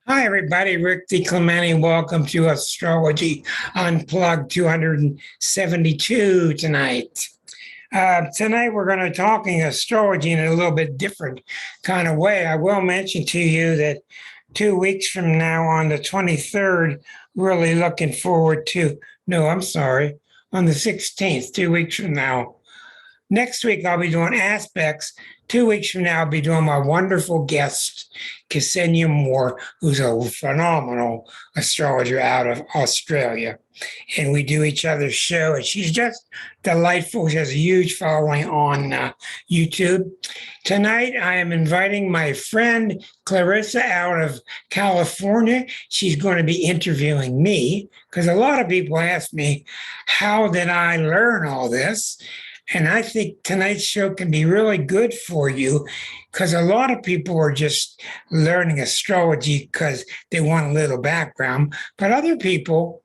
Hi, everybody. Rick DiClemente. Welcome to Astrology Unplugged 272 tonight. Tonight, we're going to be talking astrology in a little bit different kind of way. I will mention to you that 2 weeks from now, on the 23rd, really looking forward to, no, I'm sorry, on the 16th, 2 weeks from now. Next week, I'll be doing aspects. 2 weeks from now, I'll be doing my wonderful guest, Ksenia Moore, who's a phenomenal astrologer out of Australia. And we do each other's show, and she's just delightful. She has a huge following on YouTube. Tonight, I am inviting my friend Clarissa out of California. She's going to be interviewing me because a lot of people ask me, how did I learn all this? And I think tonight's show can be really good for you because a lot of people are just learning astrology because they want a little background. But other people,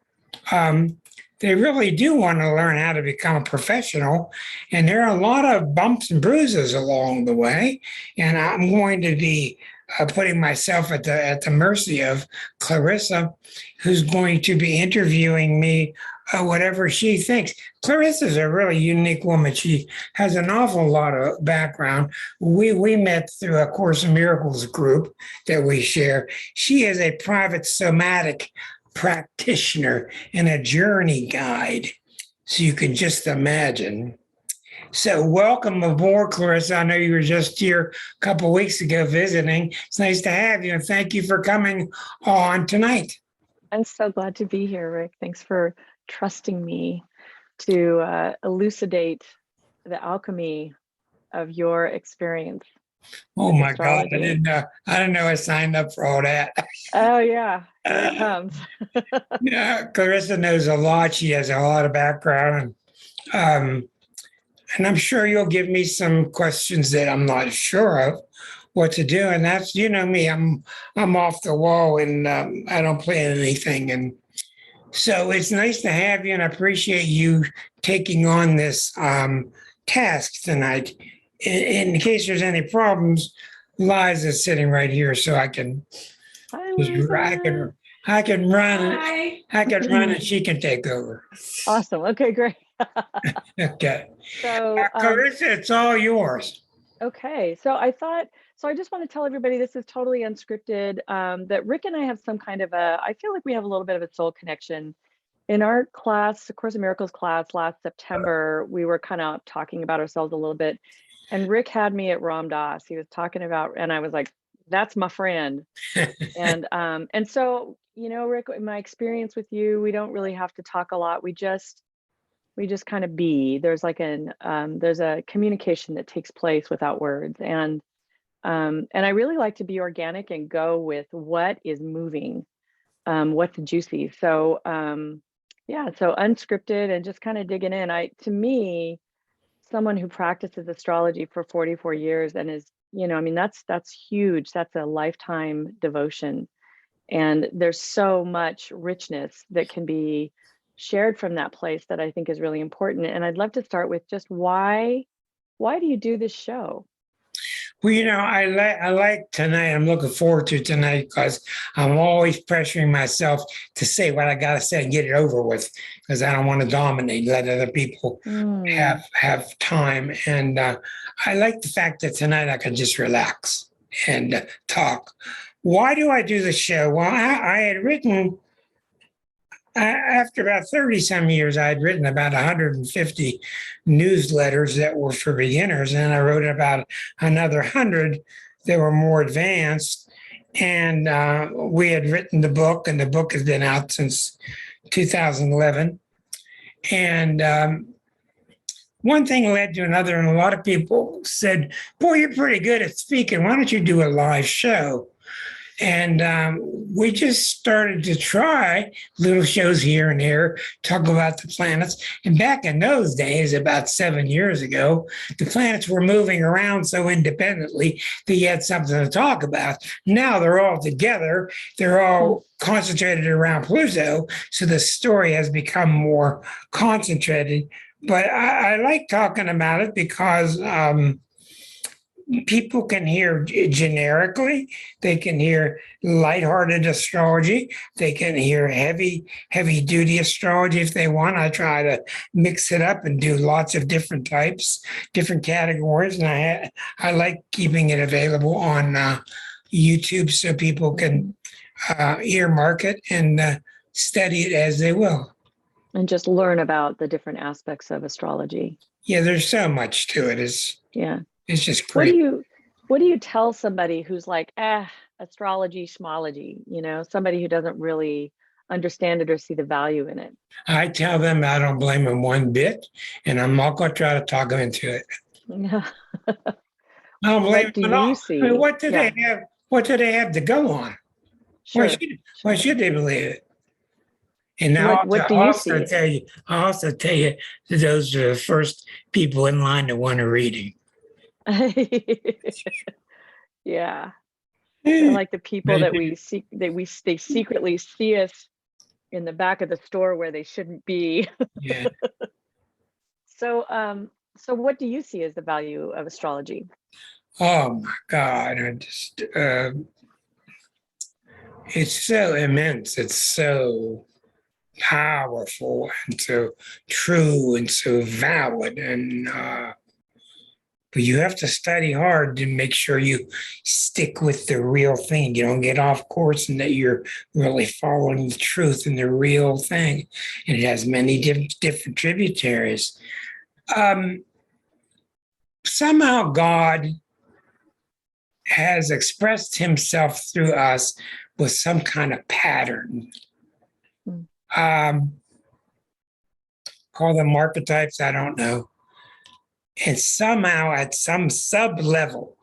they really do want to learn how to become a professional. And there are a lot of bumps and bruises along the way. And I'm going to be putting myself at the mercy of Clarissa, who's going to be interviewing me whatever she thinks. Clarissa's a really unique woman. She has an awful lot of background. We met through a Course in Miracles group that we share. She is a private somatic practitioner and a journey guide. So you can just imagine. So welcome aboard, Clarissa. I know you were just here a couple of weeks ago visiting. It's nice to have you, and thank you for coming on tonight. I'm so glad to be here, Rick. Thanks for trusting me to elucidate the alchemy of your experience. Oh my God, I didn't know I signed up for all that. Oh yeah, here it comes. Yeah, Clarissa knows a lot. She has a lot of background, and I'm sure you'll give me some questions that I'm not sure of what to do. And that's, you know me, I'm off the wall, and I don't plan anything. And so it's nice to have you, and I appreciate you taking on this task tonight. In case there's any problems, Liza's sitting right here, so I can run. I can run, and she can take over. Awesome. Okay, great. Okay. So, Clarissa, it's all yours. Okay. So I just want to tell everybody this is totally unscripted, that Rick and I have some kind of I feel like we have a little bit of a soul connection. In our class, the Course in Miracles class last September, we were kind of talking about ourselves a little bit. And Rick had me at Ram Dass. He was talking about, and I was like, that's my friend. And so, you know, Rick, in my experience with you, we don't really have to talk a lot. We just kind of be. There's like there's a communication that takes place without words. And I really like to be organic and go with what is moving, what's juicy. So yeah, so unscripted and just kind of digging in. To me, someone who practices astrology for 44 years and is, you know, I mean, that's huge. That's a lifetime devotion. And there's so much richness that can be shared from that place that I think is really important. And I'd love to start with just why do you do this show? Well, you know, I like tonight. I'm looking forward to tonight because I'm always pressuring myself to say what I got to say and get it over with because I don't want to dominate, let other people have time. And I like the fact that tonight I can just relax and talk. Why do I do the show? Well, I had written, after about 30 some years, I had written about 150 newsletters that were for beginners. And I wrote about another 100 that were more advanced. And we had written the book, and the book has been out since 2011. And one thing led to another. And a lot of people said, boy, you're pretty good at speaking. Why don't you do a live show? And we just started to try little shows here and there, talk about the planets. And back in those days, about 7 years ago, the planets were moving around so independently that you had something to talk about. Now they're all together. They're all concentrated around Pluto. So the story has become more concentrated. But I like talking about it because people can hear generically. They can hear lighthearted astrology. They can hear heavy duty astrology if they want. I try to mix it up and do lots of different types, different categories, and I like keeping it available on YouTube so people can earmark it and study it as they will. And just learn about the different aspects of astrology. Yeah, there's so much to it. It's just great. What do you tell somebody who's like, astrology, schmology, somebody who doesn't really understand it or see the value in it? I tell them I don't blame them one bit, and I'm not going to try to talk them into it. Yeah. I don't blame What do them at all. you see? I mean, what do they have? What do they have to go on? Sure. Why should they believe it? And now what do you see? I also tell you that those are the first people in line to want a reading. Yeah. They're like the people that they secretly see us in the back of the store where they shouldn't be. Yeah. So what do you see as the value of astrology? Oh my God. It's so immense. It's so powerful and so true and so valid. And but you have to study hard to make sure you stick with the real thing. You don't get off course and that you're really following the truth and the real thing. And it has many different tributaries. Somehow God has expressed himself through us with some kind of pattern. Call them archetypes, I don't know. And somehow at some sub-level,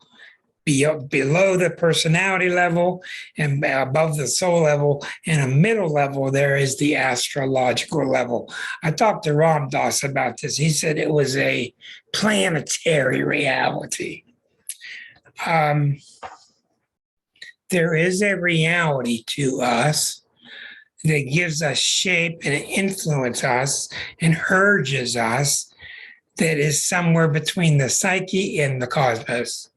below the personality level and above the soul level and a middle level, there is the astrological level. I talked to Ram Dass about this. He said it was a planetary reality. There is a reality to us that gives us shape and influences us and urges us that is somewhere between the psyche and the cosmos.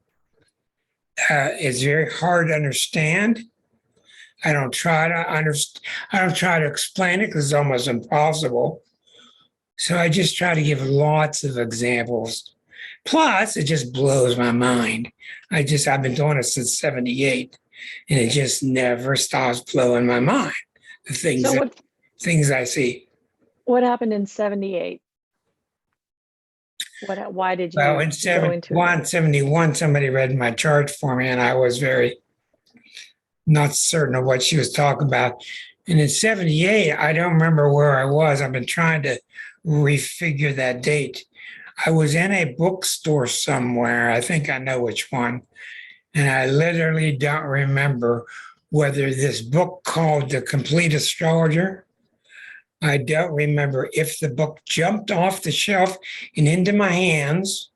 It's very hard to understand. I don't try to explain it because it's almost impossible. So I just try to give lots of examples. Plus, it just blows my mind. I've been doing it since '78, and it just never stops blowing my mind. The things I see. What happened in '78? Why did you go into it? 71, somebody read my chart for me, and I was very not certain of what she was talking about. And in '78, I don't remember where I was. I've been trying to refigure that date. I was in a bookstore somewhere. I think I know which one. And I literally don't remember whether this book called The Complete Astrologer. I don't remember if the book jumped off the shelf and into my hands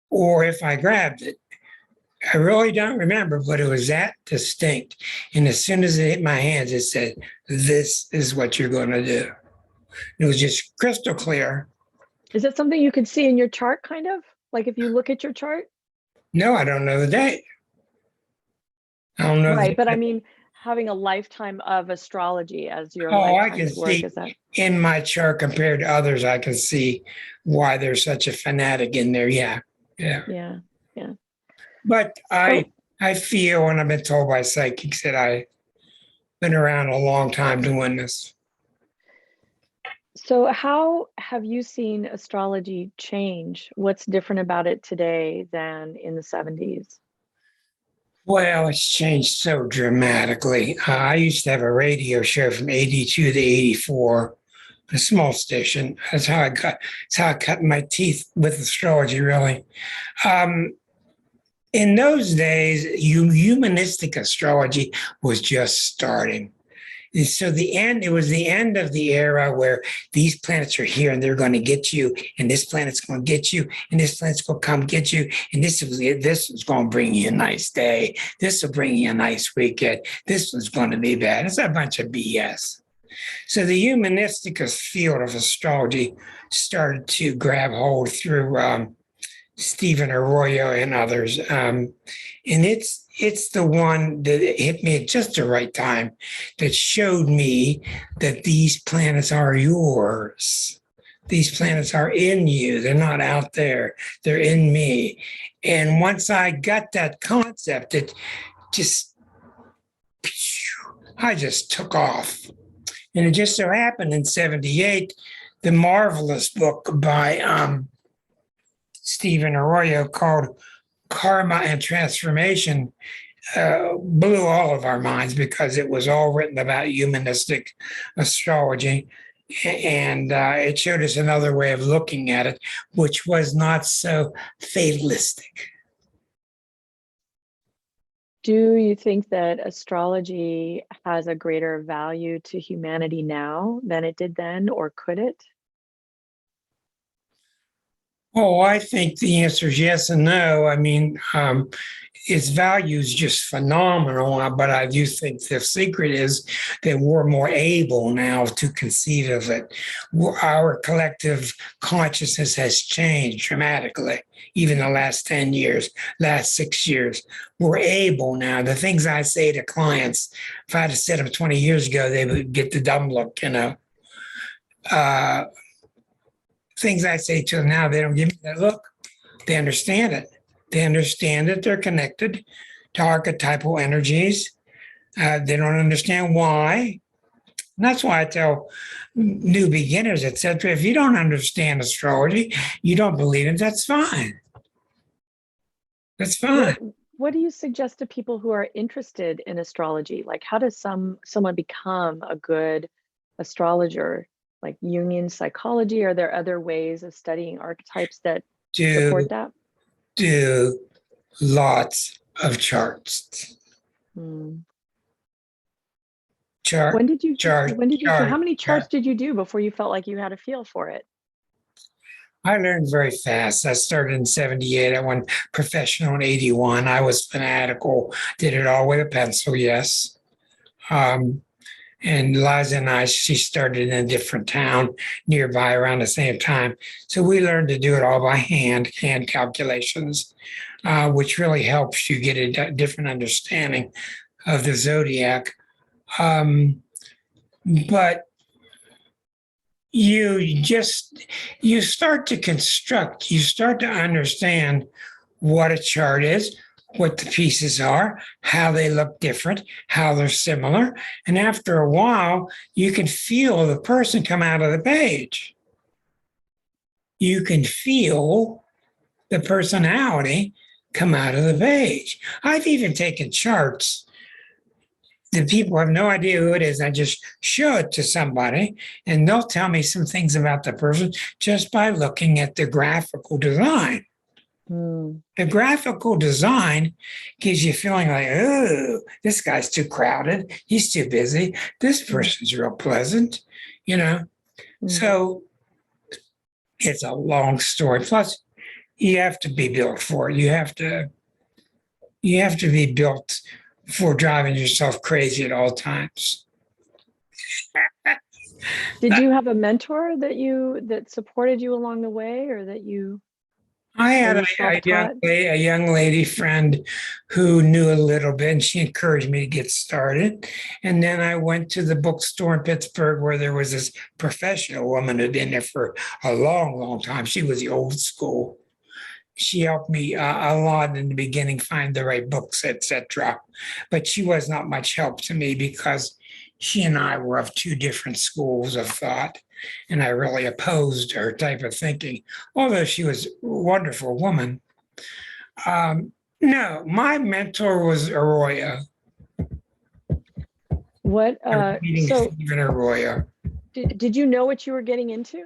or if I grabbed it. I really don't remember, but it was that distinct. And as soon as it hit my hands, it said, "This is what you're going to do." It was just crystal clear. Is it something you could see in your chart, kind of? Like if you look at your chart? No, I don't know the date. I don't know. Right, but I mean, having a lifetime of astrology as your I lifetime can at work, see is that? In my chart compared to others, I can see why there's such a fanatic in there. Yeah. But I feel, and I've been told by psychics that I've been around a long time doing this. So how have you seen astrology change? What's different about it today than in the '70s? Well, it's changed so dramatically. I used to have a radio show from '82 to '84, a small station. That's how I cut my teeth with astrology, really. In those days, humanistic astrology was just starting. And so it was the end of the era where these planets are here and they're going to get you, and this planet's going to get you, and this planet's going to come get you, and this is going to bring you a nice day. This will bring you a nice weekend. This one's going to be bad. It's a bunch of BS. So the humanistic field of astrology started to grab hold through Stephen Arroyo and others. And it's the one that hit me at just the right time that showed me that these planets are yours. These planets are in you. They're not out there. They're in me. And once I got that concept, it just, I just took off. And it just so happened in 78, the marvelous book by Stephen Arroyo called Karma and Transformation blew all of our minds because it was all written about humanistic astrology. And it showed us another way of looking at it, which was not so fatalistic. Do you think that astrology has a greater value to humanity now than it did then, or could it? Oh, I think the answer is yes and no. I mean, its value is just phenomenal, but I do think the secret is that we're more able now to conceive of it. Our collective consciousness has changed dramatically, even the last 10 years, last 6 years. We're able now. The things I say to clients, if I had said them 20 years ago, they would get the dumb look, you know. Things I say to them now, they don't give me that look. They understand it. They understand that they're connected to archetypal energies. They don't understand why. And that's why I tell new beginners, etc. If you don't understand astrology, you don't believe it, that's fine. That's fine. What do you suggest to people who are interested in astrology? Like, how does someone become a good astrologer? Like Jungian psychology? Are there other ways of studying archetypes that support that? Do lots of charts. When Chart, did you chart, how many charts did you do before you felt like you had a feel for it? I learned very fast. I started in 78. I went professional in 81. I was fanatical, did it all with a pencil, yes. And Liza and I, she started in a different town nearby around the same time. So we learned to do it all by hand calculations, which really helps you get a different understanding of the zodiac. But you start to construct, you start to understand what a chart is, what the pieces are, how they look different, how they're similar. And after a while, you can feel the person come out of the page. You can feel the personality come out of the page. I've even taken charts. The people have no idea who it is. I just show it to somebody and they'll tell me some things about the person just by looking at the graphical design. The graphical design gives you a feeling like, oh, this guy's too crowded. He's too busy. This person's real pleasant, you know. So it's a long story. Plus, you have to be built for it. You have to be built for driving yourself crazy at all times. Did you have a mentor that supported you along the way, or that you? I had a young lady friend who knew a little bit, and she encouraged me to get started. And then I went to the bookstore in Pittsburgh where there was this professional woman who'd been there for a long, long time. She was the old school. She helped me a lot in the beginning, find the right books, etc. But she was not much help to me because she and I were of two different schools of thought, and I really opposed her type of thinking, although she was a wonderful woman. No, my was Arroyo. What? So Stephen Arroyo. Did you know what you were getting into?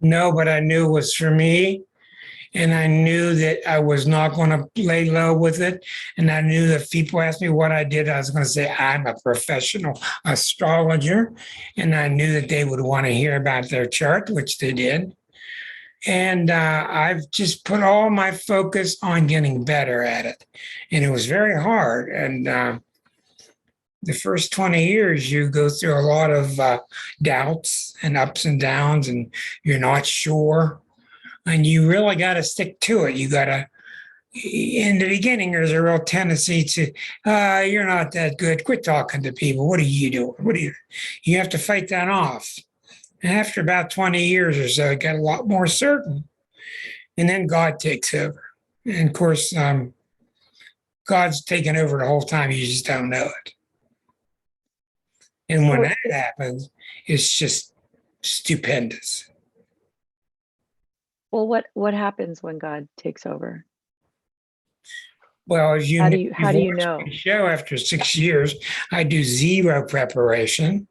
No, but I knew it was for me. And I knew that I was not going to lay low with it. And I knew that if people asked me what I did, I was going to say, I'm a professional astrologer. And I knew that they would want to hear about their chart, which they did. And I've just put all my focus on getting better at it. And it was very hard. And the first 20 years, you go through a lot of doubts and ups and downs, and you're not sure. and you really got to stick to it. You got to, in the beginning, there's a real tendency to, you're not that good. Quit talking to people. What are you doing? You have to fight that off. And after about 20 years or so, it got a lot more certain. And then God takes over. And of course, God's taken over the whole time. You just don't know it. And when that happens, it's just stupendous. Well, what happens when God takes over? Well, as you How know, do you know? the show after 6 years, I do zero preparation.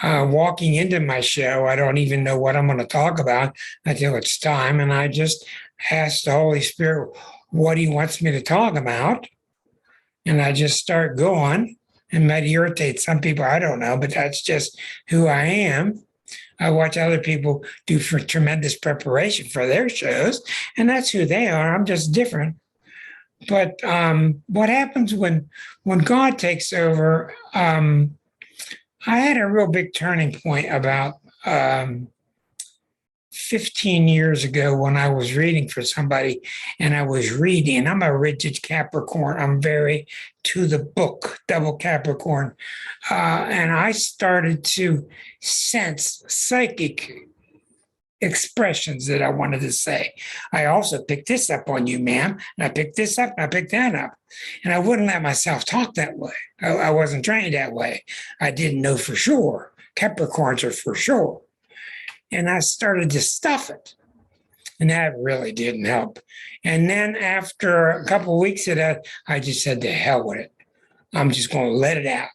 Walking into my show, I don't even know what I'm going to talk about until it's time. And I just ask the Holy Spirit what he wants me to talk about. And I just start going, and might irritate some people. I don't know, but that's just who I am. I watch other people do for tremendous preparation for their shows, and that's who they are. I'm just different. But what happens when God takes over? I had a real big turning point about 15 years ago when I was reading for somebody, and I was reading. I'm a rigid Capricorn. I'm very to the book, double Capricorn. And I started to sense psychic expressions that I wanted to say. I also picked this up on you, ma'am, and I picked this up and I picked that up. And I wouldn't let myself talk that way. I wasn't trained that way. I didn't know for sure. Capricorns are for sure. And I started to stuff it. And that really didn't help. And then after a couple of weeks of that, I just said, to hell with it. I'm just going to let it out.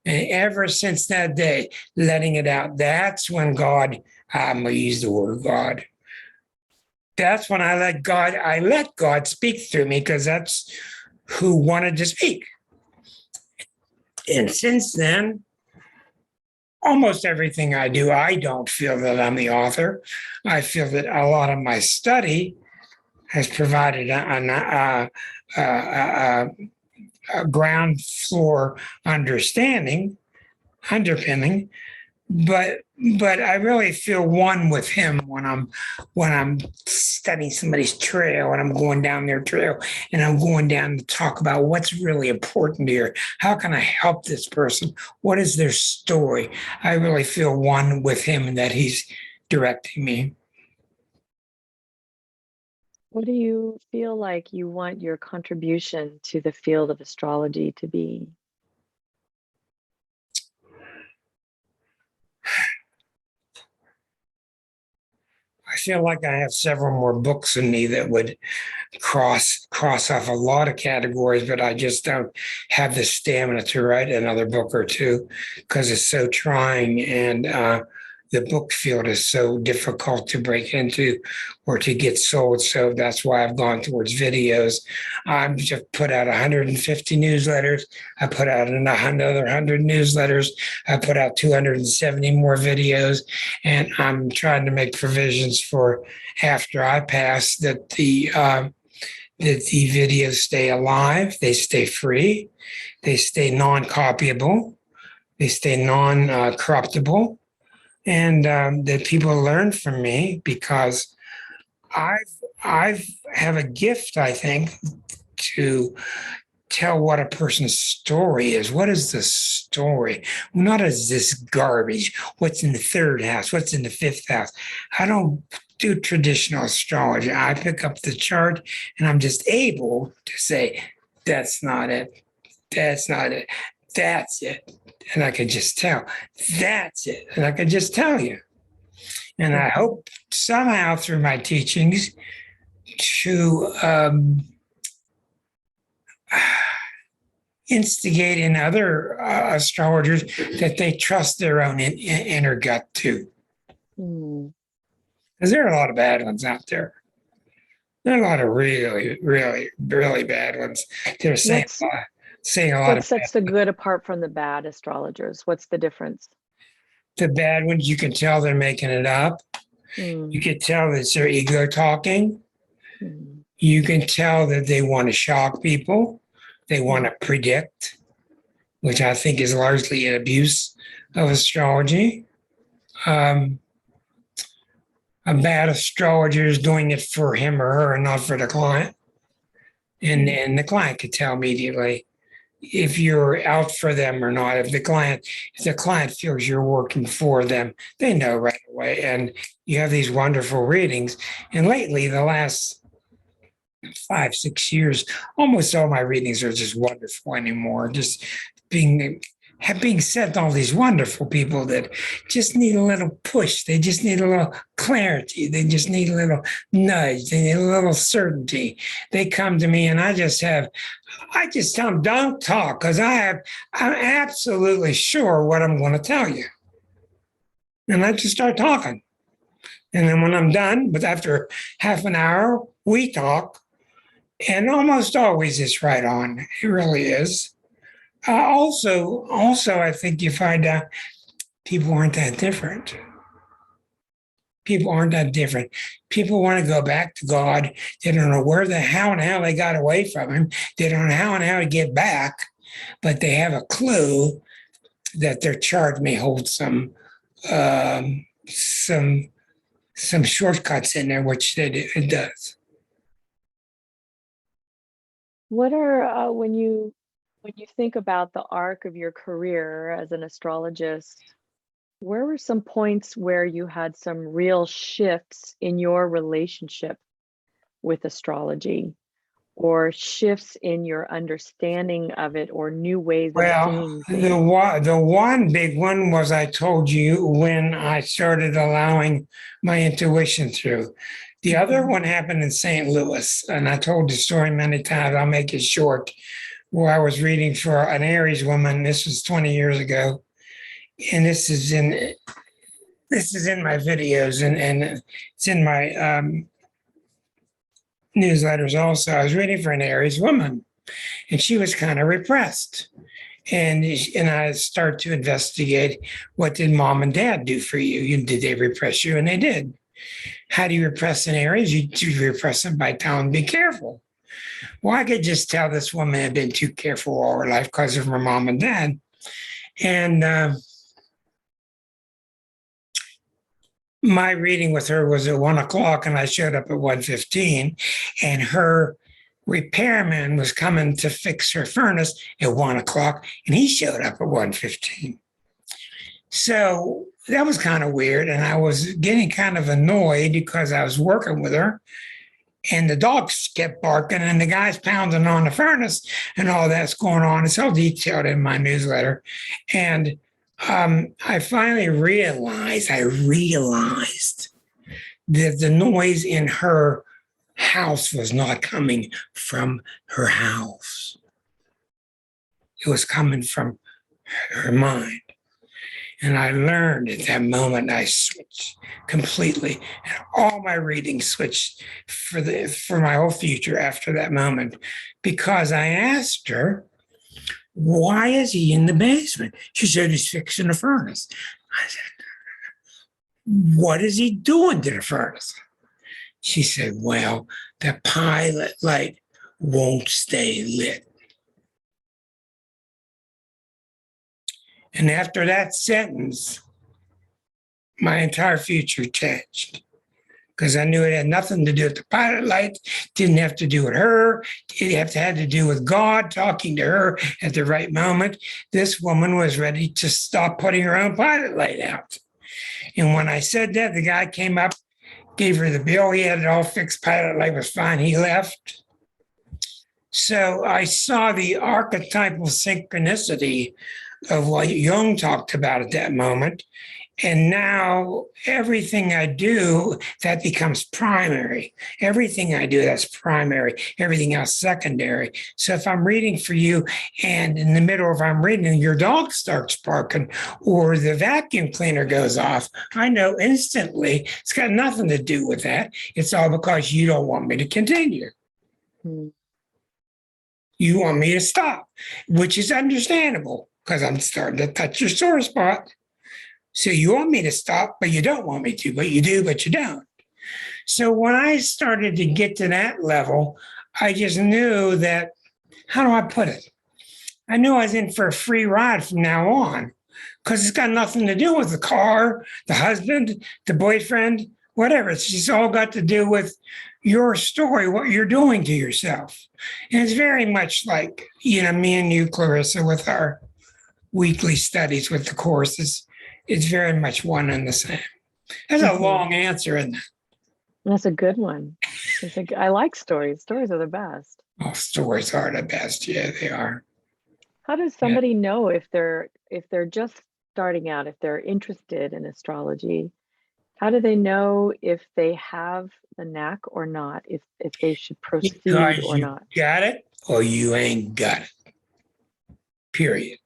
And ever since that day, letting it out, that's when God, I'm going to use the word God. That's when I let God speak through me, because that's who wanted to speak. And since then, almost everything I do, I don't feel that I'm the author. I feel that a lot of my study has provided a ground floor underpinning, but I really feel one with him when I'm studying somebody's trail, and I'm going down their trail, and I'm going down to talk about what's really important here. How can I help this person? What is their story? I really feel one with him, and that he's directing me. What do you feel like you want your contribution to the field of astrology to be? I feel like I have several more books in me that would cross off a lot of categories, but I just don't have the stamina to write another book or two, because it's so trying, and the book field is so difficult to break into or to get sold. So that's why I've gone towards videos. I've just put out 150 newsletters. I put out another 100 newsletters. I put out 270 more videos, and I'm trying to make provisions for after I pass that the videos stay alive, they stay free, they stay non-copyable, they stay non-corruptible, and that people learn from me, because I've have a gift, I think, to tell what a person's story is. What is the story? Not as this garbage. What's in the third house? What's in the fifth house? I don't do traditional astrology. I pick up the chart, and I'm just able to say, that's not it. That's not it. That's it. And I can just tell. That's it. And I can just tell you. And I hope somehow through my teachings to instigate in other astrologers that they trust their own inner gut too. Because there are a lot of bad ones out there. There are a lot of really, really, really bad ones. They're saying a lot What of sets the good apart from the bad astrologers? What's the difference? The bad ones, you can tell they're making it up. You can tell that it's their ego talking. You can tell that they want to shock people. They want to predict, which I think is largely an abuse of astrology. a bad astrologer is doing it for him or her and not for the client. And the client could tell immediately if you're out for them or not. If the client feels you're working for them, they know right away. And you have these wonderful readings. And lately, the last 5-6 years, almost all my readings are just wonderful anymore. Just being sent all these wonderful people that just need a little push. They just need a little clarity. They just need a little nudge. They need a little certainty. They come to me and I just tell them, don't talk, because I'm absolutely sure what I'm going to tell you. And I just start talking. And then when I'm done, but after half an hour, we talk. And almost always it's right on. It really is. Also, I think you find out people aren't that different. People aren't that different. People want to go back to God. They don't know how and how they got away from Him. They don't know how and how to get back, but they have a clue that their chart may hold some shortcuts in there, which it does. What are when you think about the arc of your career as an astrologist, where were some points where you had some real shifts in your relationship with astrology, or shifts in your understanding of it, or new ways of seeing things? The one big one was, I told you, when I started allowing my intuition through. The other one happened in St. Louis, and I told the story many times. I'll make it short. Where I was reading for an Aries woman. This was 20 years ago, and this is in my videos and it's in my newsletters also. I was reading for an Aries woman, and she was kind of repressed. And I started to investigate, what did mom and dad do for you? Did they repress you? And they did. How do you repress an Aries? You repress them by telling them, be careful. Well, I could just tell this woman had been too careful all her life because of her mom and dad. And my reading with her was at 1:00, and I showed up at 1:15, and her repairman was coming to fix her furnace at 1:00, and he showed up at 1:15. So that was kind of weird, and I was getting kind of annoyed because I was working with her, and the dogs kept barking, and the guy's pounding on the furnace, and all that's going on. It's all detailed in my newsletter. And I finally realized that the noise in her house was not coming from her house. It was coming from her mind. And I learned at that moment, I switched completely. And all my readings switched for my whole future after that moment, because I asked her, why is he in the basement? She said, he's fixing the furnace. I said, what is he doing to the furnace? She said, well, the pilot light won't stay lit. And after that sentence, my entire future changed, because I knew it had nothing to do with the pilot light, didn't have to do with her, it had to do with God talking to her at the right moment. This woman was ready to stop putting her own pilot light out. And when I said that, the guy came up, gave her the bill. He had it all fixed. Pilot light was fine. He left. So I saw the archetypal synchronicity of what Jung talked about at that moment. And now everything I do, that becomes primary. Everything I do, that's primary. Everything else, secondary. So if I'm reading for you, and in the middle of I'm reading, your dog starts barking, or the vacuum cleaner goes off, I know instantly it's got nothing to do with that. It's all because you don't want me to continue. You want me to stop, which is understandable, because I'm starting to touch your sore spot. So you want me to stop, but you don't want me to, but you do, but you don't. So when I started to get to that level, I just knew that, how do I put it? I knew I was in for a free ride from now on, because it's got nothing to do with the car, the husband, the boyfriend, whatever. It's just all got to do with your story, what you're doing to yourself. And it's very much like, me and you, Clarissa, with our weekly studies with the courses, it's very much one and the same. That's a long answer, isn't it? That's a good one. I like stories. Stories are the best. Oh, stories are the best. Yeah, they are. How does somebody know if they're just starting out, if they're interested in astrology? How do they know if they have the knack or not, if they should proceed Because or you not? got it or you ain't got it. Period.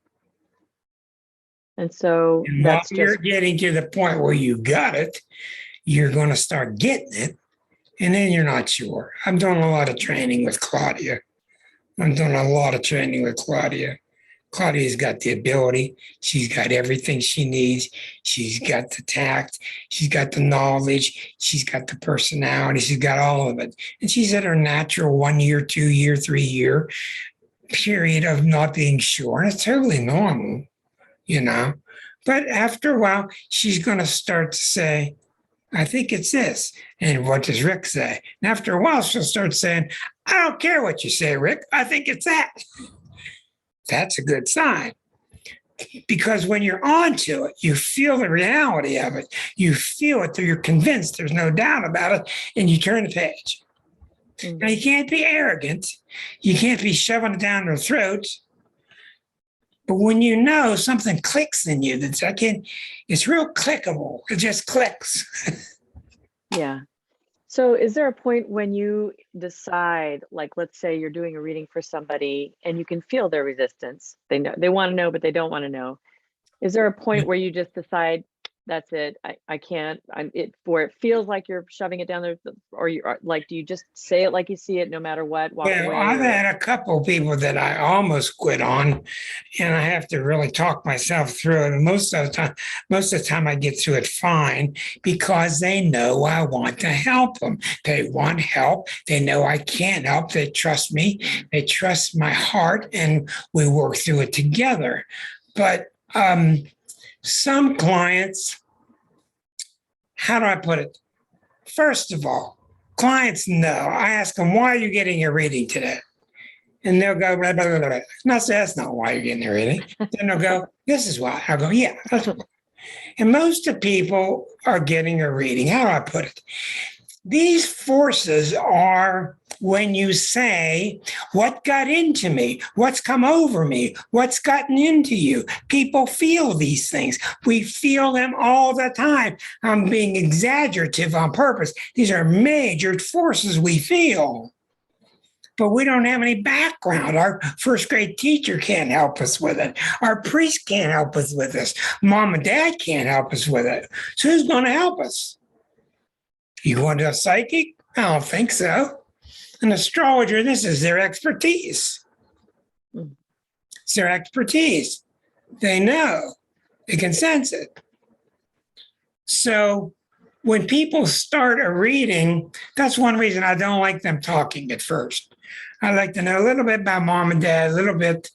And so And that's while you're just getting to the point where you got it, you're going to start getting it. And then you're not sure. I'm doing a lot of training with Claudia. Claudia's got the ability. She's got everything she needs. She's got the tact. She's got the knowledge. She's got the personality. She's got all of it. And she's at her natural 1 year, 2 year, 3 year period of not being sure. And it's totally normal, But after a while, she's going to start to say, I think it's this. And what does Rick say? And after a while, she'll start saying, I don't care what you say, Rick. I think it's that. That's a good sign. Because when you're onto it, you feel the reality of it. You feel it, you're convinced, there's no doubt about it, and you turn the page. Now, you can't be arrogant. You can't be shoving it down their throats. But when you know something clicks in you, it's real clickable. It just clicks. Yeah. So is there a point when you decide, like, let's say you're doing a reading for somebody and you can feel their resistance. They want to know, but they don't want to know. Is there a point where you just decide, that's it, I can't, where it feels like you're shoving it down there, or like, do you just say it like you see it no matter what, walk away? I've had a couple of people that I almost quit on, and I have to really talk myself through it. And most of the time I get through it fine because they know I want to help them. They want help. They know I can't help. They trust me. They trust my heart, and we work through it together. But some clients, how do I put it? First of all, clients know. I ask them, why are you getting your reading today? And they'll go, blah, blah, blah, blah. And I say, that's not why you're getting your reading. Then they'll go, this is why. I'll go, yeah, that's why. And most of the people are getting a reading. How do I put it? These forces are when you say, what got into me? What's come over me? What's gotten into you? People feel these things. We feel them all the time. I'm being exaggerative on purpose. These are major forces we feel. But we don't have any background. Our first grade teacher can't help us with it. Our priest can't help us with this. Mom and dad can't help us with it. So who's going to help us? You want a psychic? I don't think so. An astrologer, this is their expertise. It's their expertise. They know. They can sense it. So when people start a reading, that's one reason I don't like them talking at first. I like to know a little bit about mom and dad, a little bit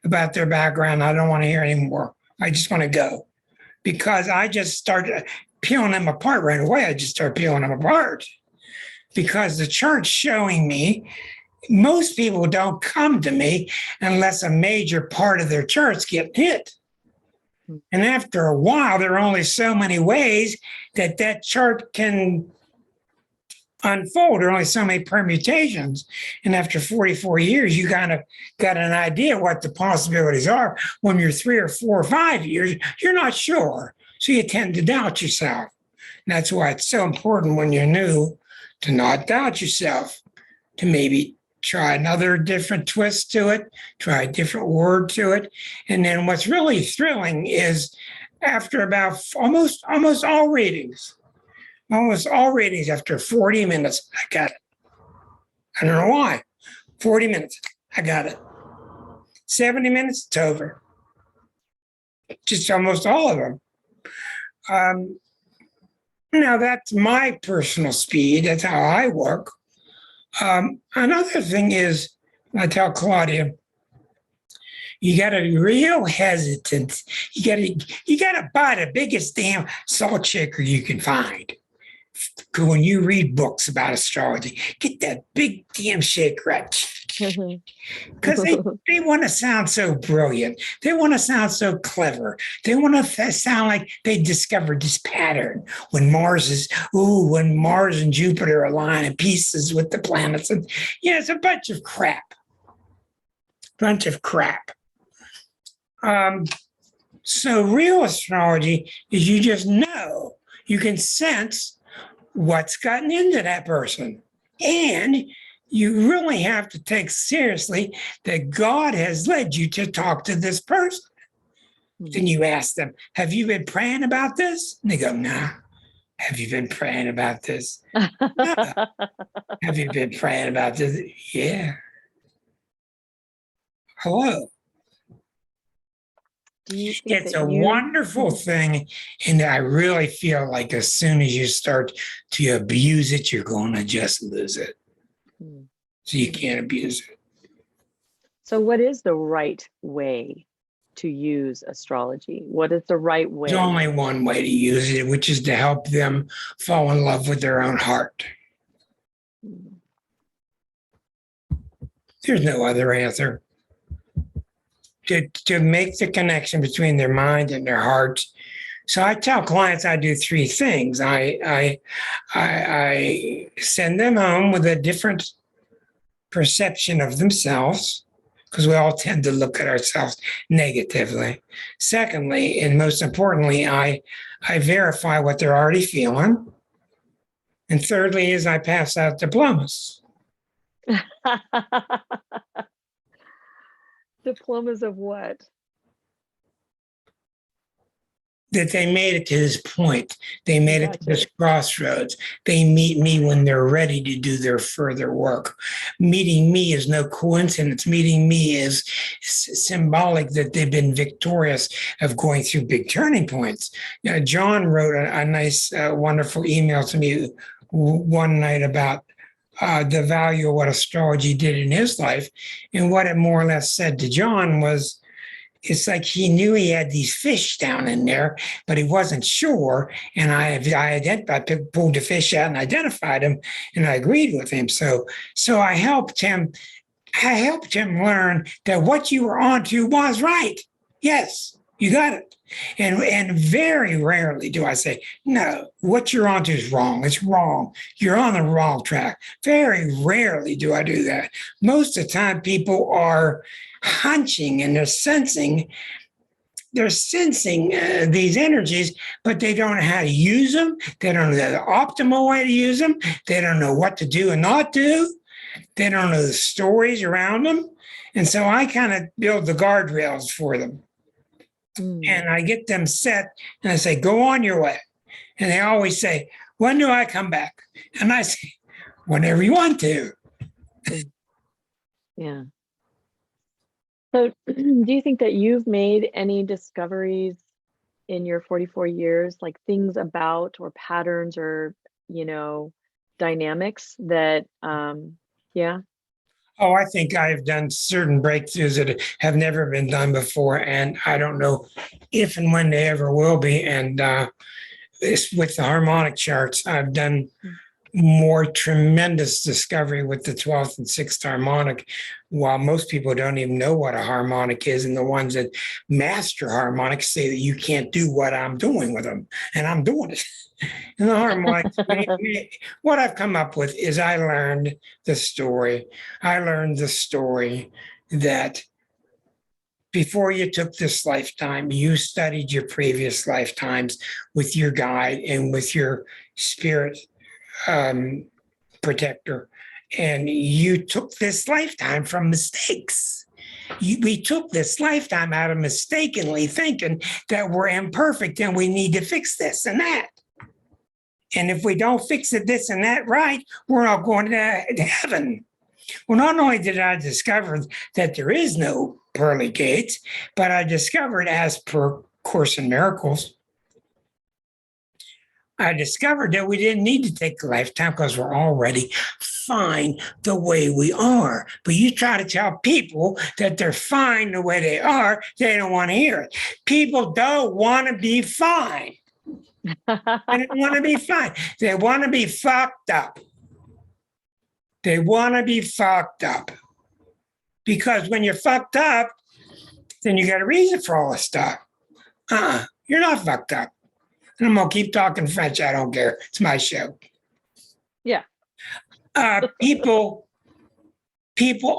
about their background. I don't want to hear any more. I just want to go. Because I just started peeling them apart right away. I just start peeling them apart because the chart's showing me most people don't come to me unless a major part of their charts get hit. And after a while, there are only so many ways that chart can unfold. There are only so many permutations. And after 44 years, you kind of got an idea what the possibilities are. When you're 3 or 4 or 5 years, you're not sure. So you tend to doubt yourself. And that's why it's so important when you're new to not doubt yourself, to maybe try another different twist to it, try a different word to it. And then what's really thrilling is after about almost all readings, after 40 minutes, I got it. I don't know why. 40 minutes, I got it. 70 minutes, it's over. Just almost all of them. Now, that's my personal speed. That's how I work. Another thing is, I tell Claudia, you got to be real hesitant. You got to buy the biggest damn salt shaker you can find. when you read books about astrology, get that big damn shaker out. Because they want to sound so brilliant. They want to sound so clever. They want to sound like they discovered this pattern when when Mars and Jupiter align in pieces with the planets. And yeah, it's a bunch of crap. So real astrology is you just know, you can sense what's gotten into that person. And you really have to take seriously that God has led you to talk to this person. Then you ask them, have you been praying about this? And they go, no. Have you been praying about this? No. Have you been praying about this? Yeah. Hello. It's a wonderful thing. And I really feel like as soon as you start to abuse it, you're going to just lose it. So you can't abuse it. So what is the right way to use astrology? What is the right way? There's only one way to use it, which is to help them fall in love with their own heart. There's no other answer. To make the connection between their mind and their heart. So I tell clients I do three things. I send them home with a different perception of themselves, because we all tend to look at ourselves negatively. Secondly, and most importantly, I verify what they're already feeling. And thirdly is I pass out diplomas. Diplomas of what? That they made it to this point. They made it to this crossroads. They meet me when they're ready to do their further work. Meeting me is no coincidence. Meeting me is symbolic that they've been victorious of going through big turning points. John wrote a nice, wonderful email to me one night about the value of what astrology did in his life. And what it more or less said to John was, it's like he knew he had these fish down in there, but he wasn't sure. And I pulled the fish out and identified him, and I agreed with him. So I helped him. I helped him learn that what you were onto was right. Yes, you got it. And very rarely do I say, no, what you're onto is wrong. It's wrong. You're on the wrong track. Very rarely do I do that. Most of the time, people are hunching and they're sensing these energies, but they don't know how to use them. They don't know the optimal way to use them. They don't know what to do and not do. They don't know the stories around them. And so I kind of build the guardrails for them. And I get them set and I say, go on your way. And they always say, when do I come back? And I say, whenever you want to. Yeah. So do you think that you've made any discoveries in your 44 years, like things about or patterns or, dynamics that, yeah? Oh, I think I've done certain breakthroughs that have never been done before, and I don't know if and when they ever will be. And with the harmonic charts, I've done more tremendous discovery with the 12th and 6th harmonic, while most people don't even know what a harmonic is. And the ones that master harmonics say that you can't do what I'm doing with them, and I'm doing it. And the harmonics, what I've come up with is I learned the story that before you took this lifetime, you studied your previous lifetimes with your guide and with your spirit protector, and you took this lifetime from mistakes. We took this lifetime out of mistakenly thinking that we're imperfect and we need to fix this and that. And if we don't fix it, this and that right, we're not going to heaven. Well, not only did I discover that there is no pearly gates, but I discovered, as per Course in Miracles, I discovered that we didn't need to take a lifetime because we're already fine the way we are. But you try to tell people that they're fine the way they are, they don't want to hear it. People don't want to be fine. And they want to be fine. They want to be fucked up. They want to be fucked up. Because when you're fucked up, then you got a reason for all this stuff. You're not fucked up. And I'm going to keep talking French. I don't care. It's my show. Yeah. People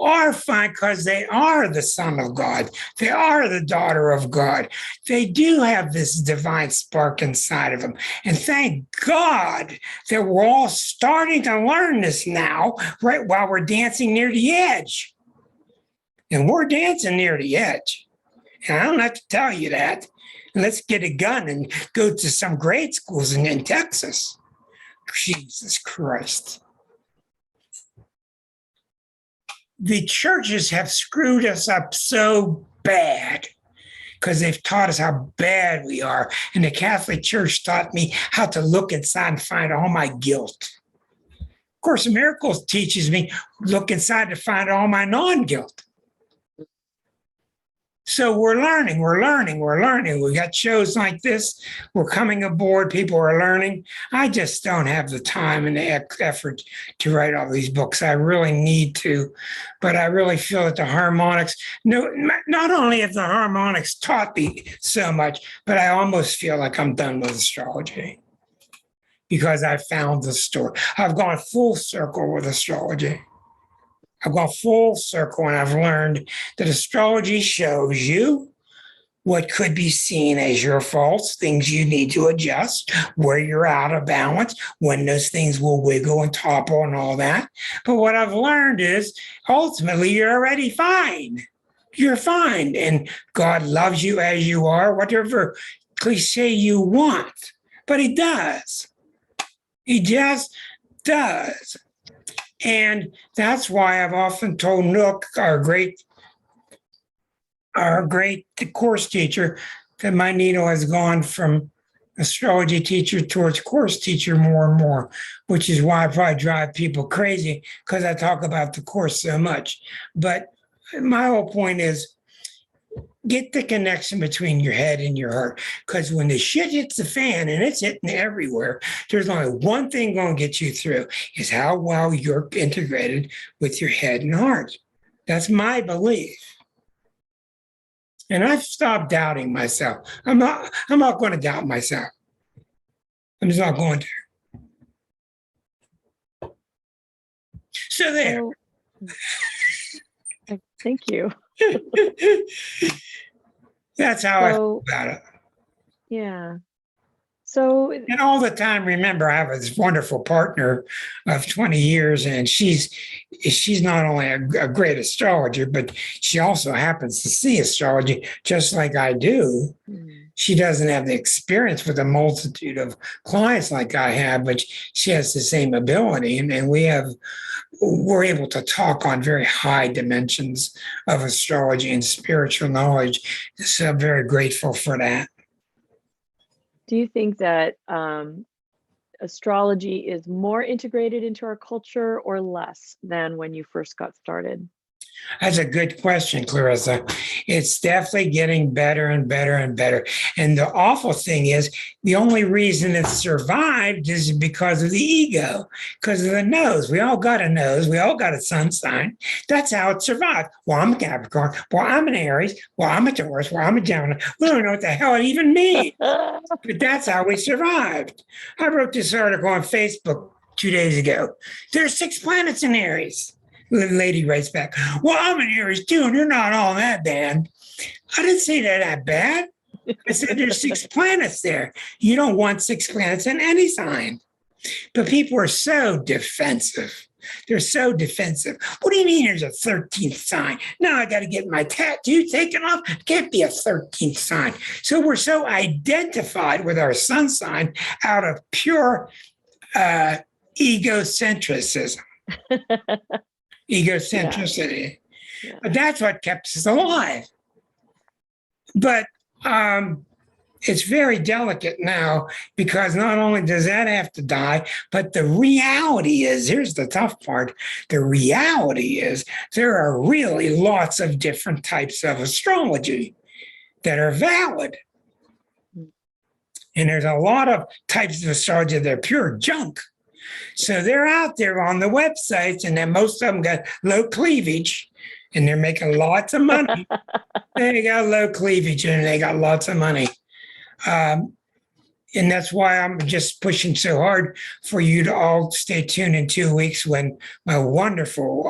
are fine because they are the son of God. They are the daughter of God. They do have this divine spark inside of them. And thank God that we're all starting to learn this now, right while we're dancing near the edge. And we're dancing near the edge. And I don't have to tell you that. Let's get a gun and go to some grade schools in Texas. Jesus Christ. The churches have screwed us up so bad because they've taught us how bad we are. And the Catholic Church taught me how to look inside and find all my guilt. Of Course in Miracles teaches me look inside to find all my non-guilt. So we're learning. We got shows like this. We're coming aboard. People are learning. I just don't have the time and the effort to write all these books. I really need to, but I really feel that the harmonics, no, not only have the harmonics taught me so much, but I almost feel like I'm done with astrology because I found the story. I've gone full circle with astrology. I've gone full circle and I've learned that astrology shows you what could be seen as your faults, things you need to adjust, where you're out of balance, when those things will wiggle and topple and all that. But what I've learned is ultimately you're already fine. You're fine. And God loves you as you are, whatever cliche you want. But he does. He just does. And that's why I've often told Nook, our great course teacher, that my needle has gone from astrology teacher towards course teacher more and more, which is why I probably drive people crazy because I talk about the course so much. But my whole point is get the connection between your head and your heart, because when the shit hits the fan, and it's hitting everywhere, there's only one thing going to get you through, is how well you're integrated with your head and heart. That's my belief. And I've stopped doubting myself. I'm not going to doubt myself. I'm just not going to. So there. Thank you. That's how I feel about it. Yeah. So, and all the time, remember, I have this wonderful partner of 20 years, and she's not only a great astrologer, but she also happens to see astrology just like I do. She doesn't have the experience with a multitude of clients like I have, but she has the same ability, and we're able to talk on very high dimensions of astrology and spiritual knowledge. So I'm very grateful for that. Do you think that astrology is more integrated into our culture or less than when you first got started? That's a good question, Clarissa. It's definitely getting better and better and better. And the awful thing is, the only reason it survived is because of the ego, because of the nose. We all got a nose. We all got a sun sign. That's how it survived. Well, I'm a Capricorn. Well, I'm an Aries. Well, I'm a Taurus. Well, I'm a Gemini. We don't know what the hell it even means. But that's how we survived. I wrote this article on Facebook 2 days ago. There's 6 planets in Aries. The lady writes back, well, I'm an Aries too, and you're not all that bad. I didn't say that bad. I said there's 6 planets there. You don't want 6 planets in any sign. But people are so defensive. They're so defensive. What do you mean there's a 13th sign? No, I got to get my tattoo taken off. It can't be a 13th sign. So we're so identified with our sun sign out of pure egocentricism. Egocentricity. Yeah. But that's what kept us alive. But it's very delicate now, because not only does that have to die, but the reality is, here's the tough part, the reality is there are really lots of different types of astrology that are valid. And there's a lot of types of astrology that are pure junk. So they're out there on the websites, and then most of them got low cleavage, and they're making lots of money. They got low cleavage, and they got lots of money. And that's why I'm just pushing so hard for you to all stay tuned in 2 weeks when my wonderful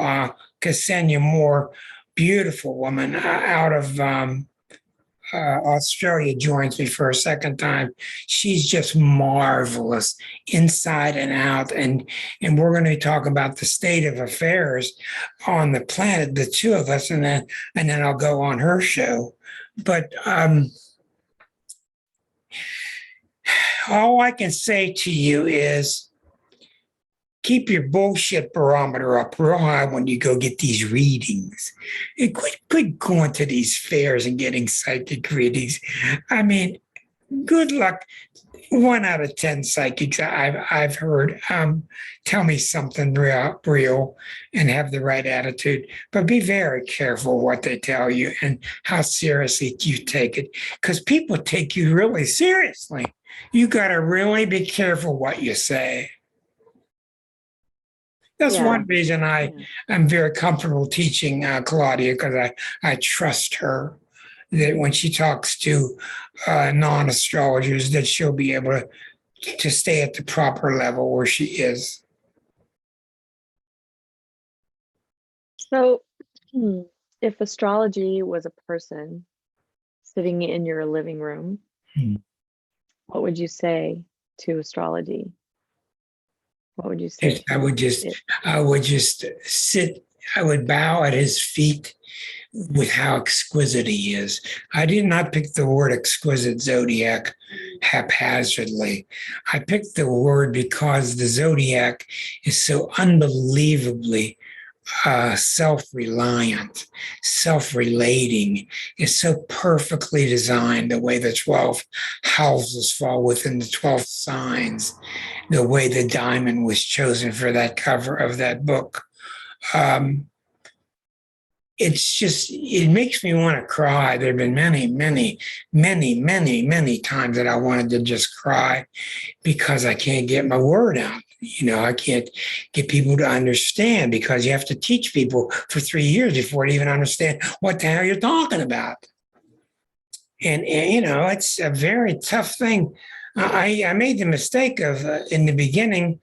Ksenia Moore, beautiful woman out of Australia, joins me for a second time. She's just marvelous inside and out. And we're going to talk about the state of affairs on the planet, the two of us, and then I'll go on her show. But all I can say to you is keep your bullshit barometer up real high when you go get these readings. And quit going to these fairs and getting psychic readings. I mean, good luck. 1 out of 10 psychics I've heard tell me something real and have the right attitude. But be very careful what they tell you and how seriously you take it, because people take you really seriously. You got to really be careful what you say. That's one reason I'm very comfortable teaching Claudia, because I trust her that when she talks to non-astrologers, that she'll be able to stay at the proper level where she is. So if astrology was a person sitting in your living room, what would you say to astrology? What would you say? I would just sit, I would bow at his feet with how exquisite he is. I did not pick the word exquisite zodiac haphazardly. I picked the word because the zodiac is so unbelievably self-reliant, self-relating. It's so perfectly designed, the way the 12 houses fall within the 12 signs, the way the diamond was chosen for that cover of that book. It's just, it makes me want to cry. There have been many, many, many, many, many times that I wanted to just cry because I can't get my word out. I can't get people to understand, because you have to teach people for 3 years before they even understand what the hell you're talking about. And it's a very tough thing. I made the mistake of, in the beginning,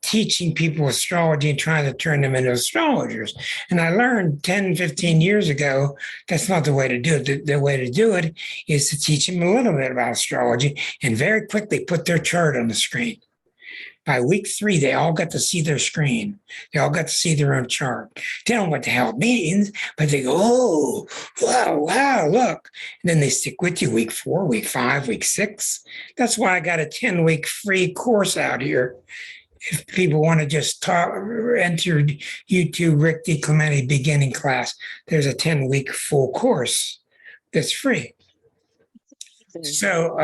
teaching people astrology and trying to turn them into astrologers. And I learned 10, 15 years ago, that's not the way to do it. The way to do it is to teach them a little bit about astrology and very quickly put their chart on the screen. By week 3, they all got to see their screen. They all got to see their own chart. They don't know what the hell it means, but they go, oh, wow, look. And then they stick with you week 4, week 5, week 6. That's why I got a 10-week free course out here. If people want to just enter YouTube Rick DiClemente beginning class, there's a 10-week full course that's free. So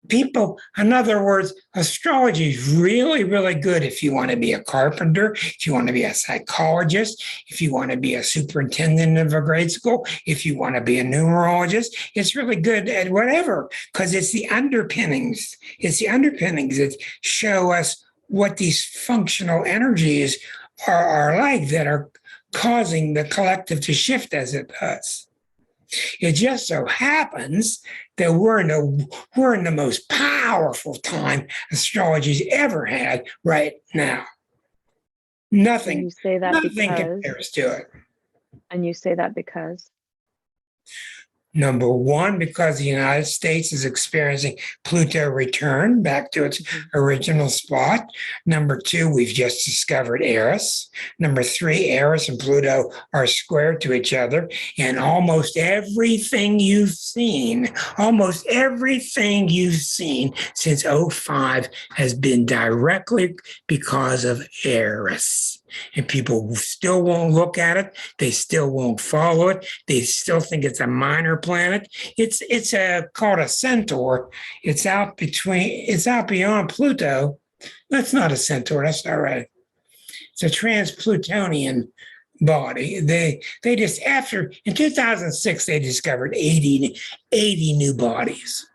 people, in other words, astrology is really, really good if you want to be a carpenter, if you want to be a psychologist, if you want to be a superintendent of a grade school, if you want to be a numerologist. It's really good at whatever, because it's the underpinnings. It's the underpinnings that show us what these functional energies are like, that are causing the collective to shift as it does. It just so happens that we're in the most powerful time astrology's ever had right now. Nothing, you say that nothing because, compares to it. And you say that because? Number one, because the United States is experiencing Pluto return back to its original spot. Number 2, we've just discovered Eris. Number 3, Eris and Pluto are square to each other. And almost everything you've seen since 2005 has been directly because of Eris. And people still won't look at it. They still won't follow it. They still think it's a minor planet. It's called a centaur. It's out beyond Pluto. That's not a centaur. That's not right. It's a trans-Plutonian body. They just, after, in 2006, they discovered 80 new bodies.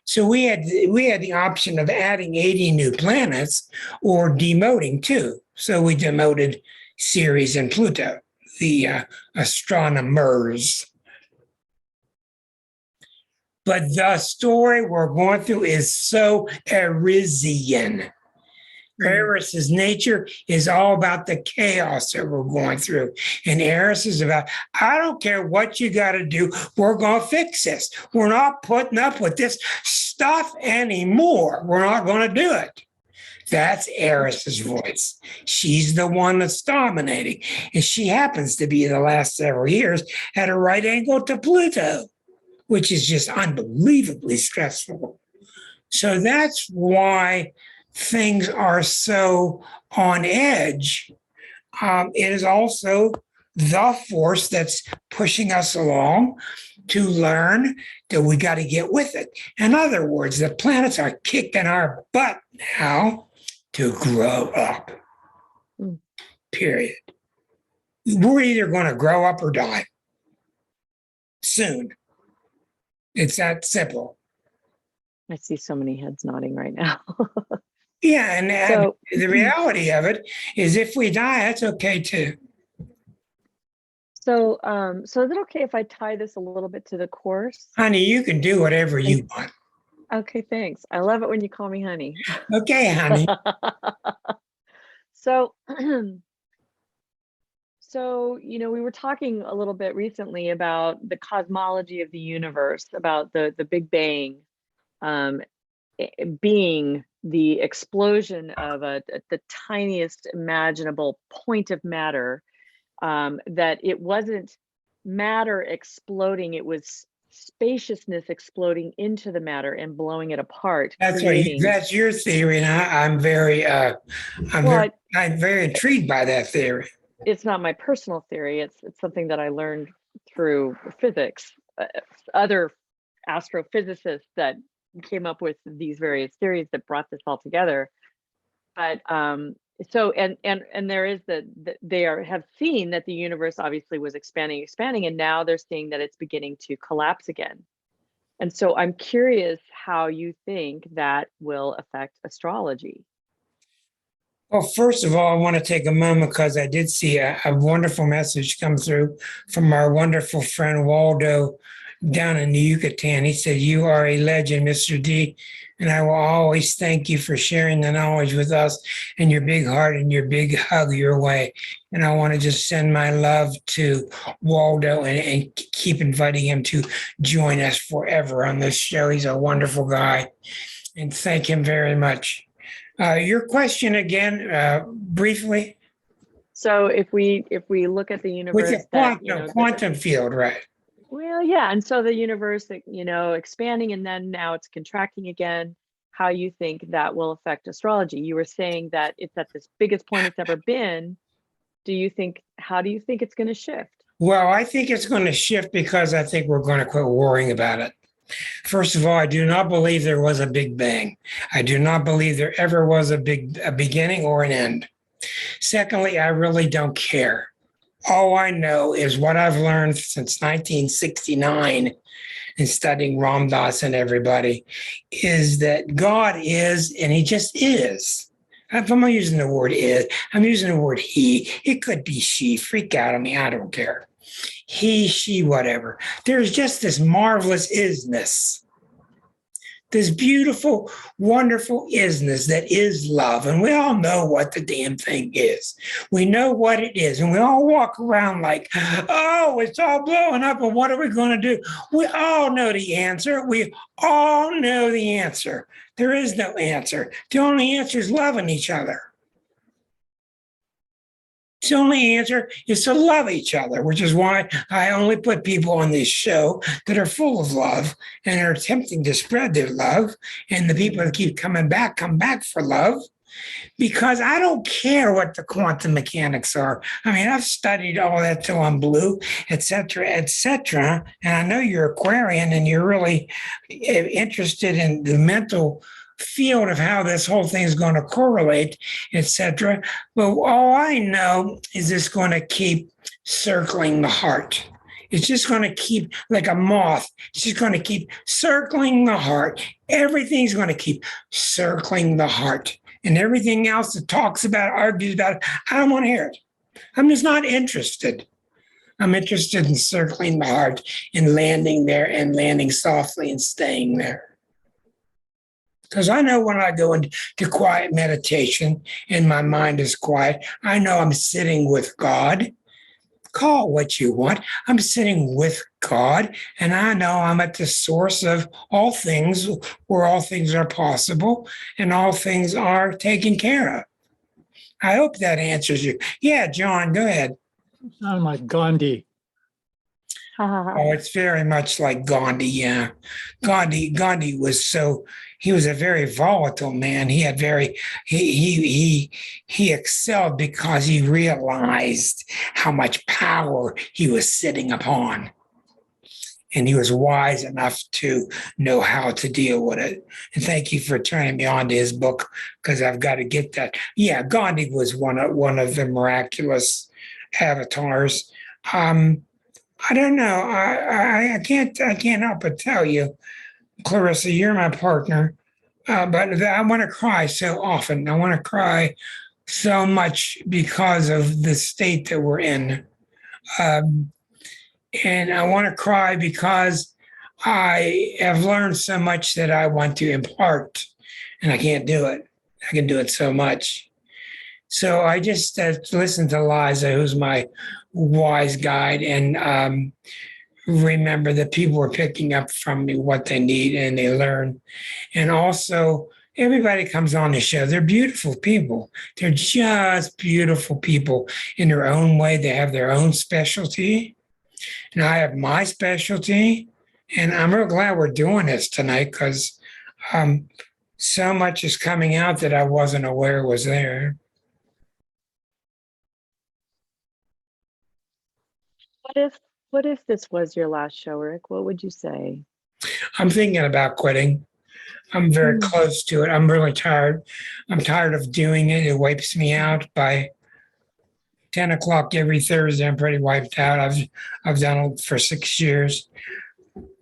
So we had the option of adding 80 new planets or demoting 2. So we demoted Ceres and Pluto, the astronomers. But the story we're going through is so Arisian. Eris's nature is all about the chaos that we're going through. And Eris is about, I don't care what you got to do, we're going to fix this. We're not putting up with this stuff anymore. We're not going to do it. That's Eris's voice. She's the one that's dominating. And she happens to be, the last several years, at a right angle to Pluto, which is just unbelievably stressful. So that's why things are so on edge. It is also the force that's pushing us along to learn that we got to get with it. In other words, the planets are kicking our butt now to grow up. Period. We're either going to grow up or die soon. It's that simple. I see so many heads nodding right now. Yeah, and the reality of it is, if we die, that's okay too. So is it okay if I tie this a little bit to the course? Honey, you can do whatever you want. Okay, thanks. I love it when you call me honey. Okay, honey. So, we were talking a little bit recently about the cosmology of the universe, about the Big Bang being the explosion of the tiniest imaginable point of matter, that it wasn't matter exploding, it was spaciousness exploding into the matter and blowing it apart. That's your theory, and I'm very intrigued by that theory. It's not my personal theory. It's something that I learned through physics. Other astrophysicists that came up with these various theories that brought this all together. But so there is have seen that the universe obviously was expanding, and now they're seeing that it's beginning to collapse again. And so I'm curious how you think that will affect astrology. Well, first of all, I want to take a moment, because I did see a wonderful message come through from our wonderful friend Waldo down in the Yucatan. He said, "You are a legend, Mr. D, and I will always thank you for sharing the knowledge with us, and your big heart and your big hug your way." And I want to just send my love to Waldo and keep inviting him to join us forever on this show. He's a wonderful guy, and thank him very much. Your question again, briefly. So if we look at the universe, with the quantum field, right? Well, yeah, and so the universe, expanding, and then now it's contracting again. How you think that will affect astrology? You were saying that it's at this biggest point it's ever been. How do you think it's going to shift? Well, I think it's going to shift because I think we're going to quit worrying about it. First of all, I do not believe there was a Big Bang. I do not believe there ever was a beginning or an end. Secondly, I really don't care. All I know is what I've learned since 1969 in studying Ram Dass and everybody, is that God is, and he just is. If I'm not using the word is, I'm using the word he. It could be she. Freak out on me. I don't care. He, she, whatever. There's just this marvelous isness. This beautiful, wonderful isness that is love. And we all know what the damn thing is. We know what it is. And we all walk around like, oh, it's all blowing up. And what are we going to do? We all know the answer. We all know the answer. There is no answer. The only answer is loving each other. The only answer is to love each other, which is why I only put people on this show that are full of love and are attempting to spread their love. And the people that keep coming back, come back for love, because I don't care what the quantum mechanics are. I mean, I've studied all that till I'm blue, et cetera, et cetera. And I know you're Aquarian and you're really interested in the mental field of how this whole thing is going to correlate, etc. But all I know is it's going to keep circling the heart. It's just going to keep, like a moth, it's just going to keep circling the heart. Everything's going to keep circling the heart. And everything else that talks about, argues about it, I don't want to hear it. I'm just not interested. I'm interested in circling the heart and landing there and landing softly and staying there. Because I know when I go into quiet meditation and my mind is quiet, I know I'm sitting with God. Call what you want. I'm sitting with God, and I know I'm at the source of all things, where all things are possible and all things are taken care of. I hope that answers you. Yeah, John, go ahead. Sound like Gandhi. Oh, it's very much like Gandhi. Yeah, Gandhi was he was a very volatile man. He had he excelled because he realized how much power he was sitting upon, and he was wise enough to know how to deal with it. And thank you for turning me on to his book, because I've got to get that. Yeah, Gandhi was one of the miraculous avatars. I don't know. I can't help but tell you, Clarissa, you're my partner. But I want to cry so often. I want to cry so much because of the state that we're in. And I want to cry because I have learned so much that I want to impart, and I can't do it. I can do it so much. So I just listened to Liza, who's my wise guide, and remember that people are picking up from me what they need and they learn. And also, everybody comes on the show. They're beautiful people. They're just beautiful people in their own way. They have their own specialty. And I have my specialty. And I'm real glad we're doing this tonight, because so much is coming out that I wasn't aware was there. What if this was your last show, Rick? What would you say? I'm thinking about quitting. I'm very close to it. I'm really tired. I'm tired of doing it. It wipes me out. By 10 o'clock every Thursday, I'm pretty wiped out. I've done it for 6 years.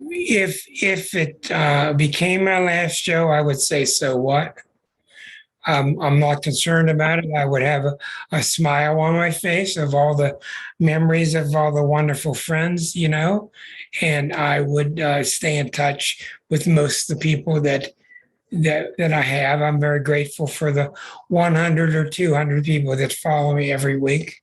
If it became my last show, I would say, so what? I'm not concerned about it. I would have a smile on my face of all the memories of all the wonderful friends, and I would stay in touch with most of the people that I have. I'm very grateful for the 100 or 200 people that follow me every week,